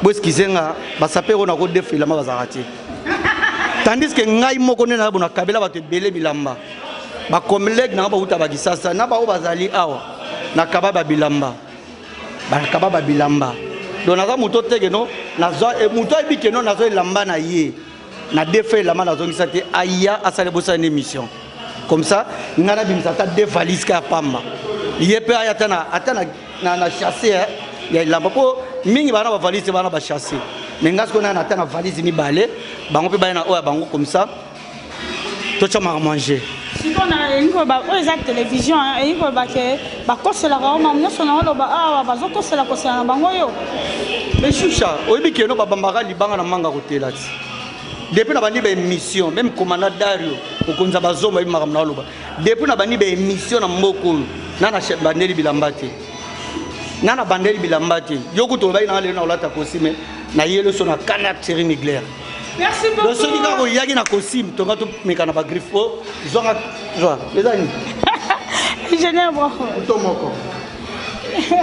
boskizenga basape ona ko defila ma bazarati tandis que ngai moko ne na bona kabela bato bele bilamba ba komleg na ba uta ba kisasa na ba o bazali awa na kababa bilamba ba kababa bilamba dona za muto tege no na zo e muto ebike no na zo elamba na ye na defe la na zo ngisate aya asale bosa une émission comme ça ngana bimisa ta de valise ka pamba yepe aya atana na chasser ya ilamba po mingi bana ba valise bana ba chasser mais ngas ko na atana valise mi balé bango pe bana oya bango comme ça to chama manger si on a une ba oza télévision et ko ba ke ba kosela ka ma mna sona lo ba ah ba zo kosela kosela bango yo mais choucha oyebi ke no ba bambaka libanga na manga ko telati depuis na bani ba émission même commandant Dario ko konza ba zomba bi makamna lo ba depuis na bani ba émission na mboko na na chef bandeli bilambate nana bandeli bilambate yoku to bay na le na olata kosime na yelo so na canard série nucléaire. Merci beaucoup. Donc celui qui a yagi na kosime to ngato mekana ba griffo zonga joa ezani ingénieur bravo to moko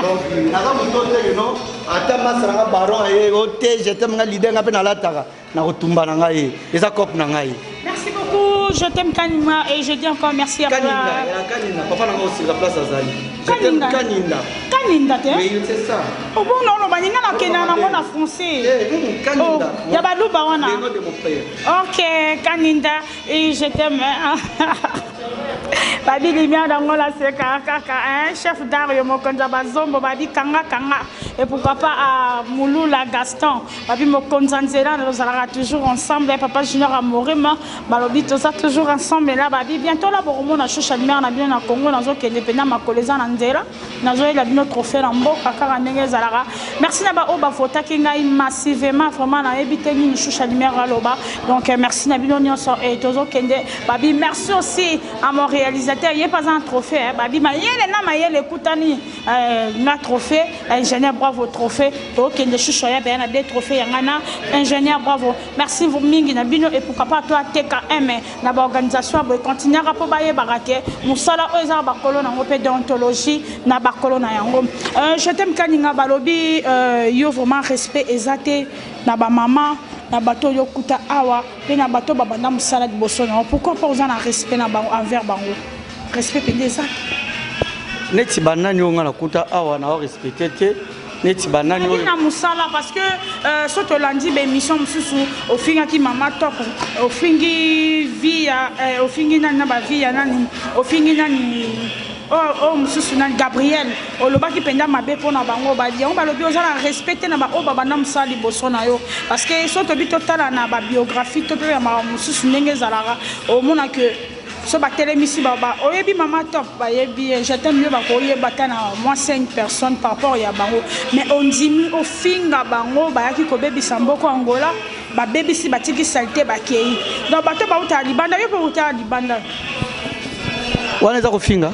donc naza muto te no ata masanga baron e ote jetem nga leader nga pe na lataka na kotumba na ngai eza cop na ngai. Merci beaucoup je t'aime Kanima et je dis encore merci à Kanina, papa n'a pas aussi la place à Zali. Je t'aime Kanina. Kanina, oui, c'est ça. Oh bon, non, non, baninga na Kenya na mona français. Kanina. Yabadou bawana. Le nom de mon frère. Ok, Kaninda et je t'aime. Babi Limia d'Angola c'est kaka, chef d'Ario Mokonza Bazombo, Babi Kanga Kanga. Et pourquoi pas à Mouloula Gaston. Babi Mokonza Nzela, nous allons toujours ensemble. Papa Junior Amorima, Balobi, tout ça toujours ensemble. Et là, Babi, bientôt là, bon, on a choucha de mer, on a bien au Congo, on a qui est dépendant ma collègue Nzela. On a notre trophée en beau, Kaka Zalara. Merci Naba Oba Fota qui a massivement, vraiment, on a évité une choucha de mer à l'Oba. Donc, merci Nabino Nyonso et Tozo Kende. Babi, merci aussi à mon réalisateur. Il n'y a pas un trophée. Babi, ma yele na ma yele koutani na trophée. Ingénieur, bravo trophée. Ok, les chouchoya ben a des trophées yangana. Ingénieur, bravo. Merci vous mingi na bino et pourquoi pas toi TKM na ba organisation ba continuer à pobaye barake. Musala oza ba kolo na ngopé déontologie na ba kolo na yango. Je t'aime kaninga balobi yo vraiment respect ezate na ba maman. Na bateau yokuta awa pe na bateau babanda musala liboso na pourquoi pas oza na respect na bango envers bango respect pe des actes neti banani onga na kuta awa na respecter te neti banani na musala parce que soto landi be émission mususu ofinga ki mama top ofingi via ofingi na ba via nani ofingi nani oh mususu na Gabriel olobaki penda mabe pona bango bali on balobi ozala respecter na ba o baba na musali boso na yo parce que soto bi totala na ba biographie to pe ma mususu ndenge zalara o mona que so ba télémisi baba oyebi mama top ba yebi j'attends mieux ba ko yeba na moi 5 personnes par rapport ya bango mais on dit au finga bango ba yaki ko bebi samboko Angola ba bebi si batiki saleté ba kei donc bato ba uta libanda yo po uta libanda wana za ko finga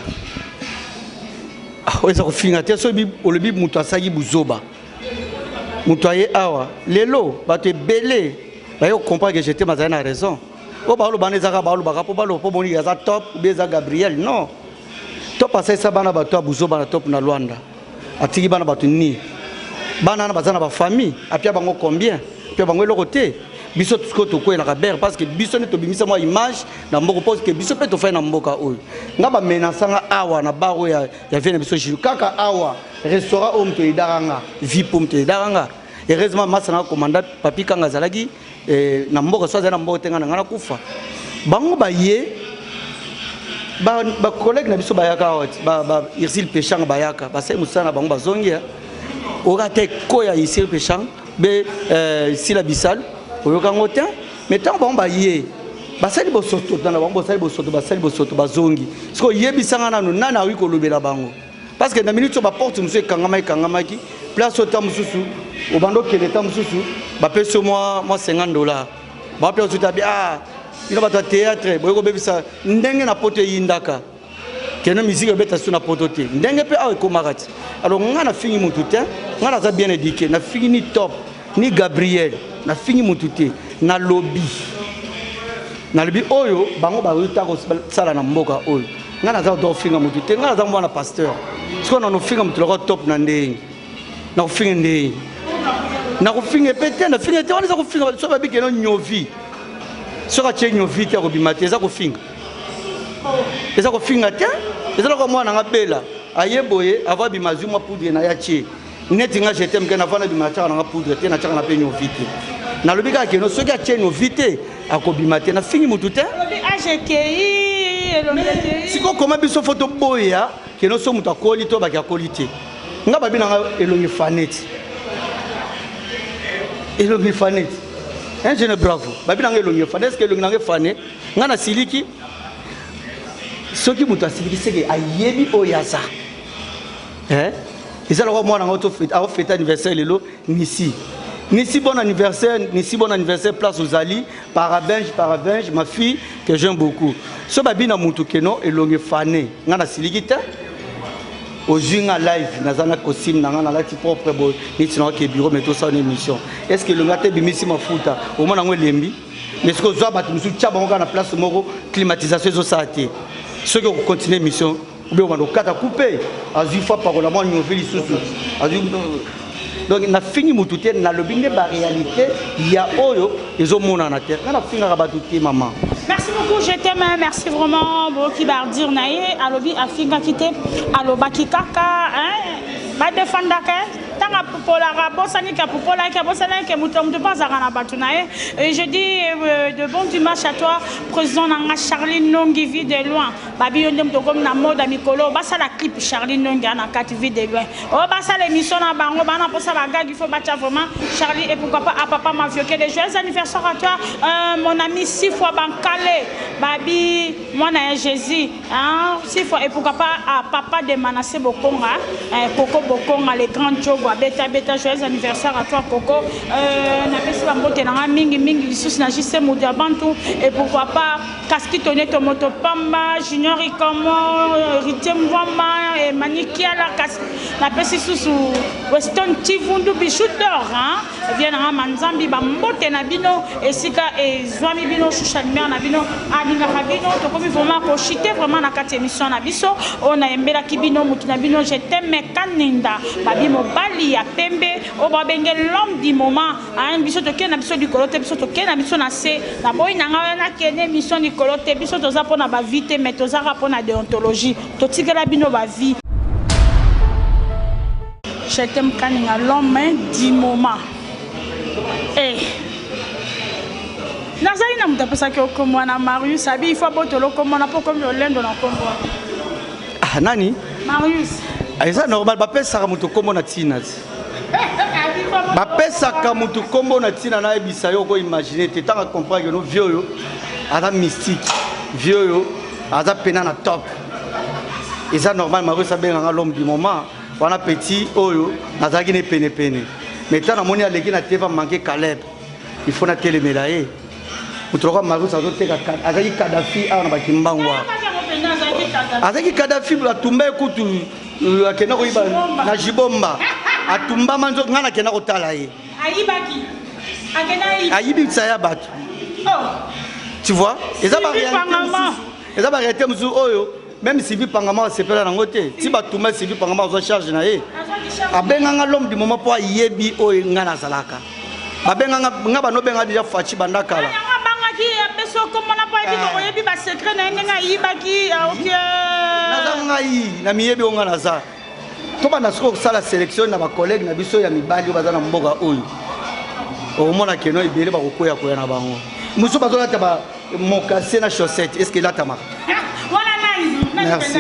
oza kofinga te so olobi mutu asaki buzoba mutu aye awa lelo bato ebele baye comprendre que j'étais mazali na raison po baoloba wana ezaka baolobaka po baloba po boni aza top ou bien eza Gabriel non top asalisa bana bato ya buzoba na top na Lwanda atiki bana bato ni bana wana baza na bafamille apia bango combien apia bango eloko te biso tuko tokwelaka bere parce que biso nde tobimisa mwa image na mboka parce que biso mpe tofai na mboka oyo nga bamenasanga awa na bar oyo ya vie na biso jilu kaka awa restaurant oyo moto eyidaka nga vi po moto eyidaka nga heureusement masa nanga komanda papi kanga azalaki na mboka so azali na mboka te nga na nga nakufa bango baye bacollègue na biso bayaka awa Irsil Pechang bayaka basali mosala na bango bazongi oka te koya Irsil Pechang be Sila Bisal oyokango te mais tant bango baye basali bosoto tana bango basali bosoto bazongi siko yebisanga nanu nana awi kolobela bango parce que na minute ba porte musu ekangamaki place ota mususu obando keleta mususu ba peso moi $50 ba pe osuta bi ino ba théâtre boyeko bebisa ndenge na poto yindaka kena musique beta suna poto te ndenge pe awe komakati alors nga na fingi mutu te nga na za bien éduqué na fingi ni top ni Gabriel na fingi mutu te na lobby oyo bango baruta ko sala na mboka oyo nga na za do finga mutu te nga na za mwana pasteur siko na no finga mutu loko top na ndenge na finga ndenge na ko finga pete na finga te wana za ko finga so babi keno nyovi so ka che nyovi te ko bimate za ko finga te eza ko mwana ngabela ayeboye ava bimazu mwa poudre na ya che neti nga je t'aime que na vana bimacha na poudre te na chaka na pe nyovi te na lobi ka keno soki a che nyovi te akobima te na fingi mutu te siko koma biso foto boya keno so mutu akoli to baki akoli te nga babi na nga elongi faneti un jeune bravo babi na nga elongi faneti est-ce que elongi na nga fane nga na siliki soki mutu asiliki seke ayebi oyaza ezala kwa mwana nga to fête anniversaire lelo Nisi bon anniversaire, place aux Ali, Parabenj, ma fille, que j'aime beaucoup. Ce babi na mutu keno et longue fané. Ngana siligita. Au junga live, nazana kosim nangana la ti propre bo, ni tino ke bureau meto ça une émission. Est-ce que le ngate bimisi mafuta, au moins ngwe lembi. Mais ce que zo batu musu tcha bango na place moko climatisation zo ça té. Ceux qui continuer émission, ou bien on va kata couper. Azu fois par la moi nyoveli susu. Azu donc na fini mutute na lobinde ba réalité ya oyo ezomona na terre na finga ba tuti maman Merci beaucoup, je t'aime, merci vraiment. Boki Bardir Naye, Alobi Afrika Kite, Alobaki Kaka, ba defandaka. Tanga popola, bosani ka popola, ka bosani ka mouton de pas à Ranabatunaye. Et je dis de bon dimanche à toi, président Nanga Charline Nongi vit de loin. Babi Yondem to comme na mode Mikolo, basa la clip Charline Nongi na 4 vit de loin. Oh basa l'émission na bango, bana pour ça la gag, il faut battre vraiment Charlie et pourquoi pas à papa m'a vieux que les joyeux anniversaires à toi, mon ami 6 fois Bankale, Babi, moi na Jésus, 6 fois et pourquoi pas à papa de Manassé Bokonga, Coco Bokonga, les grands jobs. Beta, joyeux anniversaire à toi, Coco. Napesi Bambote na mingi lisusu na jise mudi abantu et pourquoi pas Kaski Toneto Moto Pamba, Junior Ikomo, Ritem Wamba et Manikia la Kas. Napesi susu Weston Tivundu Bichouteur, vient na Manzambi Bambote na bino et sika et Zwami bino Chouchalmer na bino Aninga bino to komi vraiment ko chiter vraiment na kati émission na biso on a embela kibino mutu na bino je t'aime kaninda babi mobali ya pembe o babenge l'homme du moment a biso to kena biso du kolote biso to kena biso na se na boy na na kene mission du kolote biso to za pona ba vite mais to za pona déontologie to tigela bino ba vie. Je t'aime kaninga l'homme du moment. Eh Nazali na mutapesa ki okomwa na Marius abi il faut botolo komwa na poko mi olendo na kombo. Ah nani? Marius. Eza normal bapesa mutu kombo na tina. Bapesa ka mutu kombo na tina na ebisa yo ko imaginer te tanga comprendre que no vieux yo ada mystique. Vieux yo ada pena na top. Eza normal Marius abenga l'homme du moment. Wana petit oyo nazaki ne pene. Maintenant na moni aleki na teva manquer Caleb. Il faut na telemela e. Mutroka Marius azoteka azaki Kadhafi ana bakimbangwa. Azaki Kadhafi la tumba ekutu akena ko iba na jibomba. Atumba manzo ngana kena ko tala ye. Ayibaki. Akena yi. Ayibi tsaya batu. Oh. Tu vois? Eza ba réalité. Eza ba réalité muzu oyo. Même si vi pangama sepela nango te. Si batumba si vi pangama zo charge na ye. Abenga l'homme du moment pour yebi oyo ngana salaka. Babenga ngaba no benga déjà fachi bandakala. Peso comme on a pas dit qu'on yebi ba secret na ndenga yibaki OK. Nazanga yi na miyebi onga naza. To ba nasoko sala sélection na ba collègue na biso ya mibali bazana mboka oyo. Au mona keno ibele ba kokoya koya na bango. Muso bazola ta ba mokase na chaussette. Est-ce que là ta marque? Voilà nice. Merci.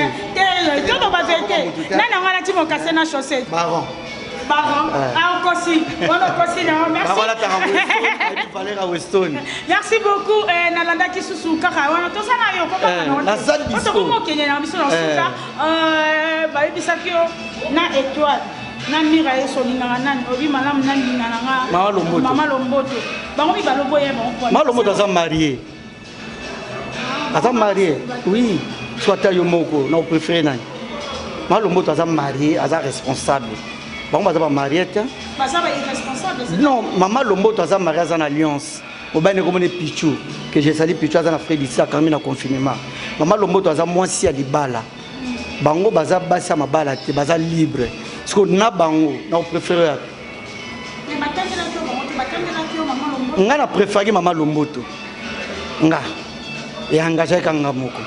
Tout ba vérité. Nana ngala ti mokase na chaussette. Baron. Baron. Ah aussi. Voilà aussi là. Merci. Voilà ta rencontre. Il fallait à Weston. Merci beaucoup Nalanda ki susu kaka wana to sana yo ko ba na salle disco. To ko kenye na biso na suka ba bisakio na étoile. Na mira yeso linga nani obi malam nani nanga Mama Lomboto. Bango bi balobo ye bon. Mama Lomboto a marié. A marié. Oui. Soit yo moko na préféré nani. Mama Lomboto a marié, a responsable. Bon, bah, ça va marier, tiens. Bah, ça va être responsable. Non, maman Lomboto a marié en alliance. Au bain de comme Pichou, que j'ai sali Pichou à la frère d'ici à Carmine en confinement. Maman Lomboto a moi si à Libala. Bango baza basa ma bala, te baza libre. Parce qu'on a bango, na préféré. Nga na préféré maman Lomboto. Nga. Et engagé kanga moko.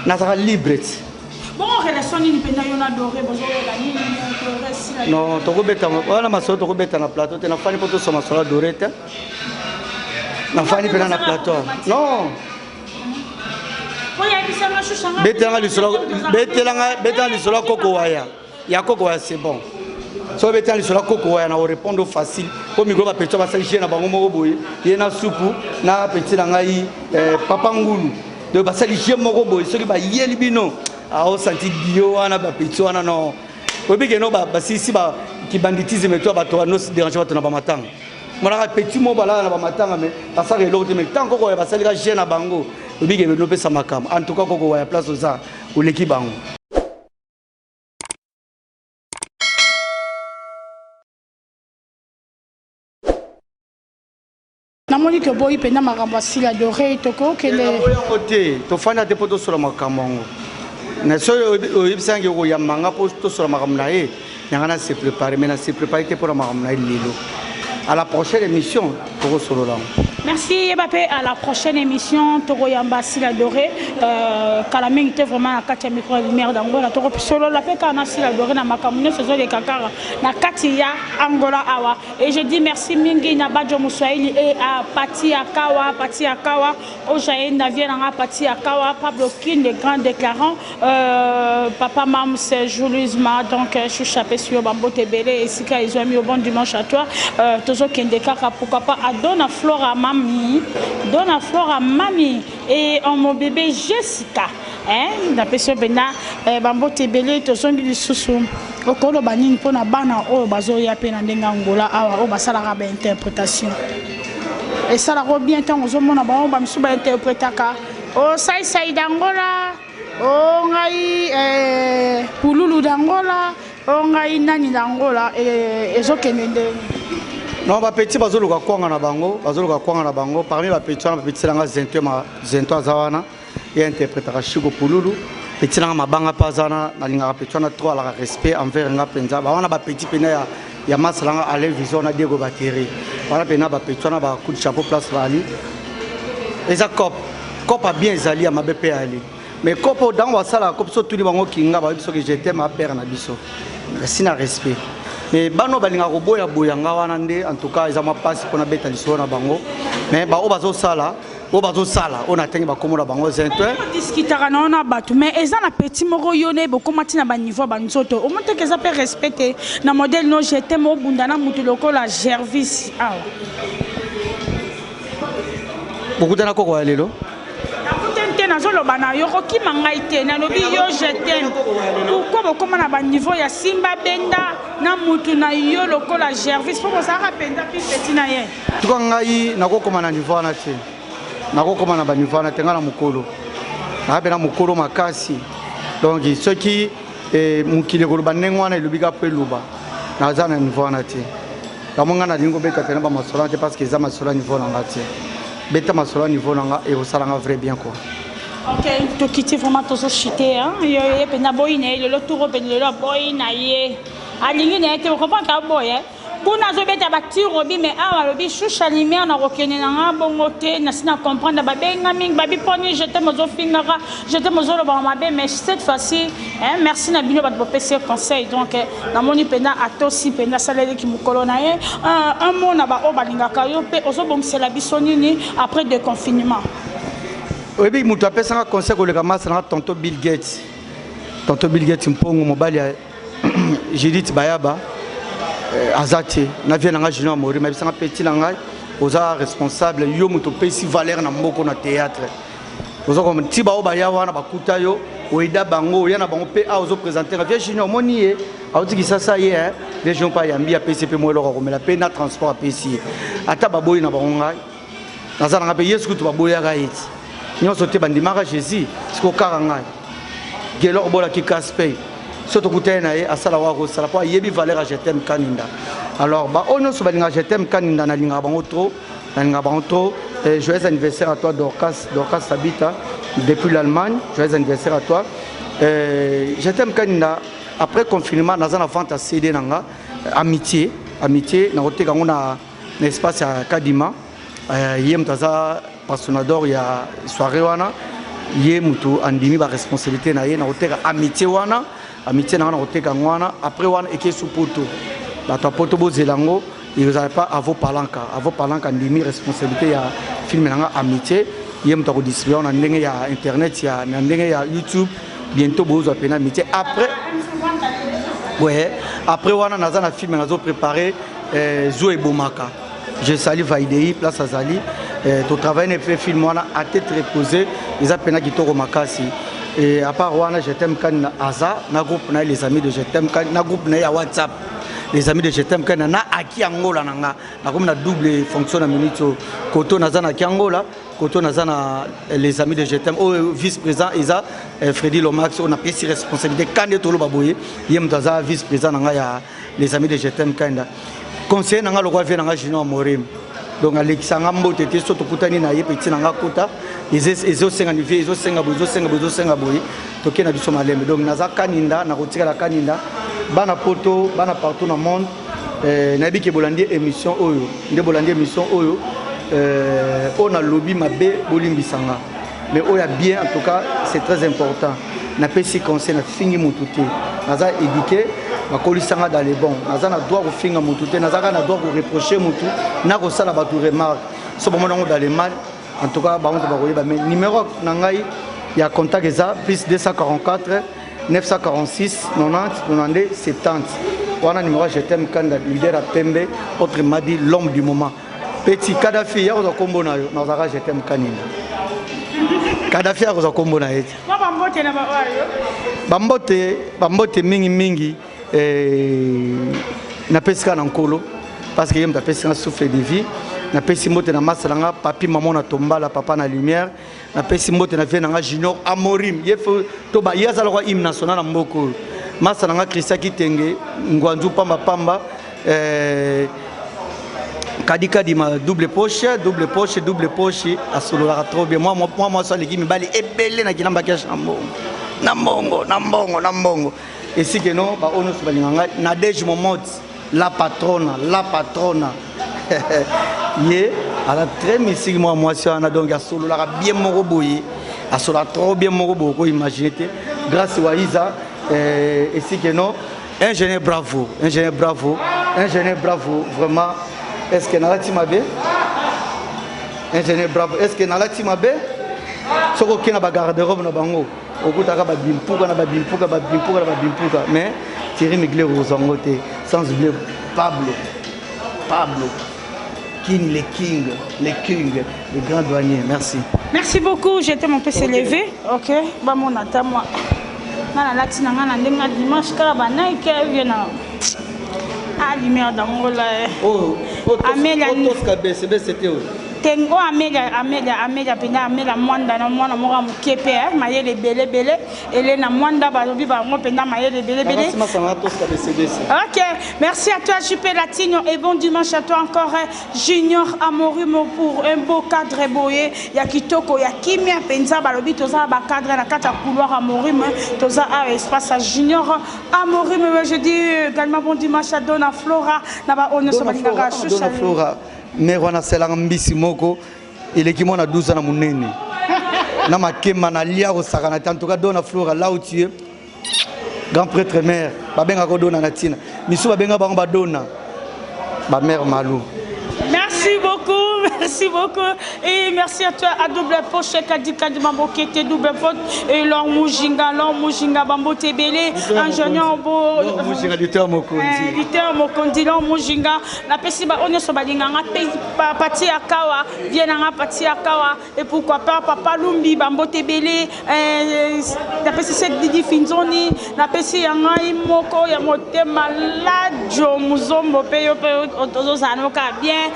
Na sera libre. Bon, relation ni pena yona doré bozo la ni non, tu rebeta wala maso tu rebeta na plateau, tu na fani poto so maso doré te. Na fani pena na plateau. Non. Oya bisanga shushanga. Betanga li solo koko waya. Ya koko waya c'est bon. So betanga li solo koko waya na répondre facile. Ko micro ba petit ba sali na bango moko boye. Ye na soupu na petit na ngai papa ngulu. De ba sali moko boye, soki ba yeli bino. A senti bio wana ba petit wana non. Obi ke no ba sisi ba ki banditisme to ba to no se déranger ba na ba matanga. Mona petit mo bala na ba matanga mais asa ke lokote mais tant koko ya ba sali ka jeune na bango. Obi ke no pesa makam. En tout cas koko ya place oza ou l'équipe bango. Namoni que boy pena makambo asila doré toko kele. Côté to fana te poto sur makambo. Na so oyibsange ko yamanga po to sur makambo na ye. Nyangana se préparer mais na se préparer te pour makambo na lilo. à la prochaine émission pour Solola. Merci Mbappé, à la prochaine émission Toro Yamba Sila Doré Kalameng était vraiment à 4e micro lumière d'Angola Toro Solo la paix kana Sila Doré na makamune saison de kakara na katia Angola awa et je dis merci mingi na Badjo Moussaïli et à Pati Akawa Ojaye Navien na Pati Akawa Pablo Kin les grands déclarants Papa Mam c'est Julius Ma donc Choucha Pesio Bambo Tebele et Sika ils ont mis au bon dimanche à toi Tozo Kendekaka pourquoi pas à Dona Flora Donna Flora Mami et mon bébé Jessica d'après ce bena Bambo Tebele tozongi lisusu okolo banini pona bana o bazoya pe na ndenga ngola awa o basala ba interprétation et ça la bien tant ozomona ba ba misuba interprétaka o sai dangola o ngai pululu dangola o ngai nani dangola ezokende non ba petit bazoluka kwanga na bango parmi ba petit langa zento zawana et interprétera Chigo Pululu petit langa mabanga pazana na linga petit na trop la respect envers nga penza ba wana ba petit pena ya masalanga ale vision na Diego Bateri wana pena ba petit na ba coup de chapeau place vali eza cop a bien ezali ya mabepe ali mais cop dans wa sala cop so tuli bango kinga ba biso que j'étais ma père na biso merci na respect. Mais bano balinga roboya boyanga wana nde en tout cas ils ont passe pour na beta liso na bango mais ba obazo sala on a tengi ba komola bango zento discutera na ona batu mais eza na petit moko yone boko matina ba niveau ba nzoto au moins que ça peut respecter na modèle no j'étais mo bundana mutu lokola Gervis beaucoup de na koko ya lelo nazoloba na yo kokima ngai te nalobi yo jetem pourquoi bokoma na baniveau ya Simba Benda na mutu na yo lokola Gervis po bozalaka mpenza mpi peti na ye tuka ngai nakokoma na niveau wana te nakokoma na baniveau wana te ngai na mokolo nakabe na mokolo makasi donc soki mokili koloba ndenge wana elobika mpo eloba naza na niveau wana te kamo ngai nalingi kobeta pena bamasolo te parce que eza masolo ya niveau nanga te beta masolo ya niveau nanga ekosalanga vrai bien quoi. Ok, tu quittes vraiment tous os chité hein. Yo pena boyine le tour ben le boyine ye. Alingi ne te comprends ka boye. Kuna zo beta ba tiro bi mais awa lobi choucha lumière na rokene na bongote na sina comprendre ba benga ming ba bi poni j'étais mozo fingara j'étais mozo lo ba mabe mais cette fois-ci hein merci na bino ba PC conseil donc na moni pena atosi pena salele ki mukolo na ye un mot na ba o balinga ka yo pe ozo bomsela bisonini après de confinement. Oui, mais tu as fait un conseil que le ramasse tonton Bill Gates. Tonton Bill Gates, mpongo mobile Judith Bayaba, Azati, na vie na junior mori, mais c'est un petit langage, oza responsable, yo muto pesi valeur na moko na théâtre. Oza comme tiba o bayawa na bakuta yo, oida bango, ya na bango pe a ozo présenter na vie junior moni a dit que ça y est, les gens pas yambi a PCP mo lo ko la pe na transport a PC. Ata baboyi na bango ngai. Nazana nga pe yesu to baboya ga it. Nous sommes bandimara Jésus, c'est au Karangai. Gelo bola ki kaspay. Soto kutena e asala wa ko sala pa yebi valeur a jetem kaninda. Alors ba ono so balinga jetem kaninda na linga bango trop, na linga bango trop. Joyeux anniversaire à toi Dorcas Sabita depuis l'Allemagne. Joyeux anniversaire à toi. Jetem kaninda après confinement nazana vente à CD nanga amitié na roté kango na espace à Kadima. Yem taza Passionador il y a soirée wana yé mutu andimi ba responsabilité na ye na hôtel amitié wana na hôtel wana après wana eke supoto ba to poto bozelango ils n'avaient pas à vos palanca andimi responsabilité ya film na amitié yé mutu ko distribuer na ndenge ya internet ya na ndenge ya YouTube bientôt bozo pena amitié après ouais après wana naza na film nazo préparer Zo et Bomaka je salue Vaidei place Azali. Ton travail n'est fait film à tête reposée, ils appellent qui toro makasi. Et à part Wana, je t'aime quand Aza, na groupe na les amis de je t'aime quand na groupe na WhatsApp. Les amis de je t'aime quand na aki Angola nanga, na comme na double fonction na minute koto na zana ki Angola, koto na zana les amis de je t'aime au vice-président Isa Freddy Lomax on a pris ses responsabilités quand tolo baboye, yem daza vice-président nanga ya les amis de je t'aime quand conseiller nanga le roi vient nanga Junior Morim. Donc Alexandre Mbote était surtout kutani na ye petit nanga kuta ezo senga nive ezo senga boy toke na biso malembe donc naza kaninda na kotika la kaninda bana poto bana partout dans le monde nabi ke bolandi émission oyo nde bolandi émission oyo on a lobby mabe bolimbisanga mais oya bien en tout cas c'est très important na pesi conseil na fingi mututé naza éduqué bakolisanga dans les bons naza na droit ko finga mututé naza na droit ko reprocher mutu na ko sala ba tout remarque so bon dans les mal en tout cas ba on ba koyeba mais numéro na ngai ya contact eza plus 244 946 90 92 70 wana numéro je t'aime candidat leader à Pembe autre m'a dit l'homme du moment petit Kadhafi ya ko kombo na yo na zaka je t'aime kanina Kadhafi ya ko kombo na yeti bambote na bambote mingi na pesika na nkolo parce que yem ta pesika souffle de vie na pesi mbote na masalanga papi maman na tombala papa na lumière na pesi mbote na vie na junior amorim yefo to ba yazala kwa hymne national na mboko masalanga Christian Kitenge ngwanzu pamba kadika di ma double poche asolo trop bien moi ça l'équipe bali ebele na kilamba kia na mbongo et si que non ba ono so balinganga na Nadège Momot la patronne Yé, à la très mystique, moi, si on a donc asolo la bien moroboye, asolo trop bien morobo, imaginez, grâce à Isa, et si que non, ingénieur bravo, vraiment, est-ce que n'a pas bé? Ingénieur bravo, est-ce que n'a pas bé? Ce qu'on a bagarre de robe na bango, au bout d'ara bimpuka, mais Thierry Migler aux angotés, sans oublier Pablo. King, les grands douaniers, merci. Merci beaucoup, j'étais mon PC levé. Ok, bah mon attends moi. Na la tina na ndenga dimanche kala bana ke viena. Ah lumière dans mon là. Oh, Amélia c'était où? Tengo Amélia pena Amélia mwanda na mwana moka mukepe mayele belé ele na mwanda balobi ba ngo pena mayele belé. OK, merci à toi JP Latino et bon dimanche à toi encore Junior Amorim pour un beau cadre boyé ya kitoko ya kimia penza balobi toza ba cadre na kata couloir Amorim toza espace Junior Amorim. Je dis également bon dimanche à Dona Flora na ba ono so balingaka Dona Flora mais wana selanga mbisi moko eleki mona 12 na munene na makema na lia ko sakana en tout cas Dona Flora là où tu es grand prêtre mère ba benga ko dona na tina misu ba benga bango ba dona ba mère Malou. Merci beaucoup et merci à toi à double poche kadika de mambokete double pote et leur mujinga bambo tebele ingénieur bo mujinga liteur mokondi leur mujinga la pesi ba onyo so balinga nga pati akawa viena nga pati akawa et pourquoi pas papa lumbi bambo tebele la pesi cette didi finzoni la pesi yanga imoko ya motema lajo muzombo pe yo ozo zanoka bien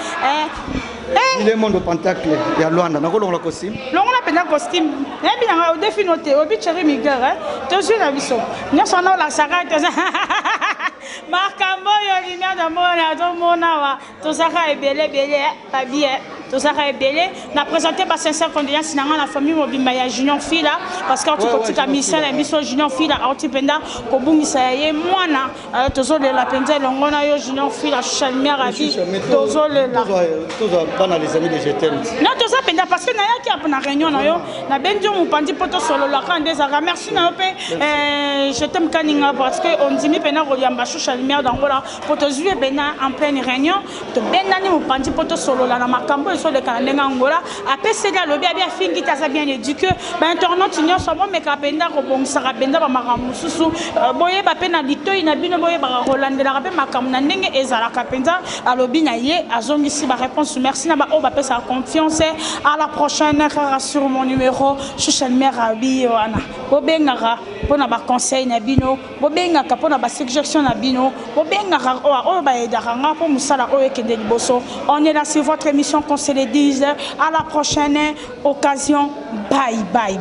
il est monde au pentacle il y a Luanda na ko la costume costume et bien au défi noté au Thierry Migler toujours na biso nyoso na la sarate makambo yo lumière de mona do mona wa to saka ebele pas bien to saka ebele na présenter ba sincère condoléances na la famille mobimba ya Junior Fila parce que tu kotika mission la mission Junior Fila outipenda ko bungisa ye mwana tozo de la penza longona yo Junior Fila Chalmière abi tozo le la bana les amis de Jetem non tozo penda parce que na ya ki na réunion na yo na benjo mupandi poto solo la kan des ara merci na pe je t'aime kaninga parce que on dit mi pena ko yamba Chalmière d'Angola pour te jouer en pleine réunion to benani mupandi poto solo la na makambo sur le canal Angola après c'est là le bien fingi ta bien éduqué ba internaute nyo so bon me kapenda ko bongsaka benda ba makamu susu boye ba pena litoyi na bino boye ba rolandela pe makamu na ndenge ezala kapenda alobi na ye azongisi ba réponse merci na ba o ba pesa confiance à la prochaine sur mon numéro Chalmière abi wana bobengaka pona ba conseil na bino bobengaka pona ba suggestion na bino bobengaka o ba edaka nga po musala o ekende liboso. On est là sur votre émission qu'on se le dise. À la prochaine occasion. Bye.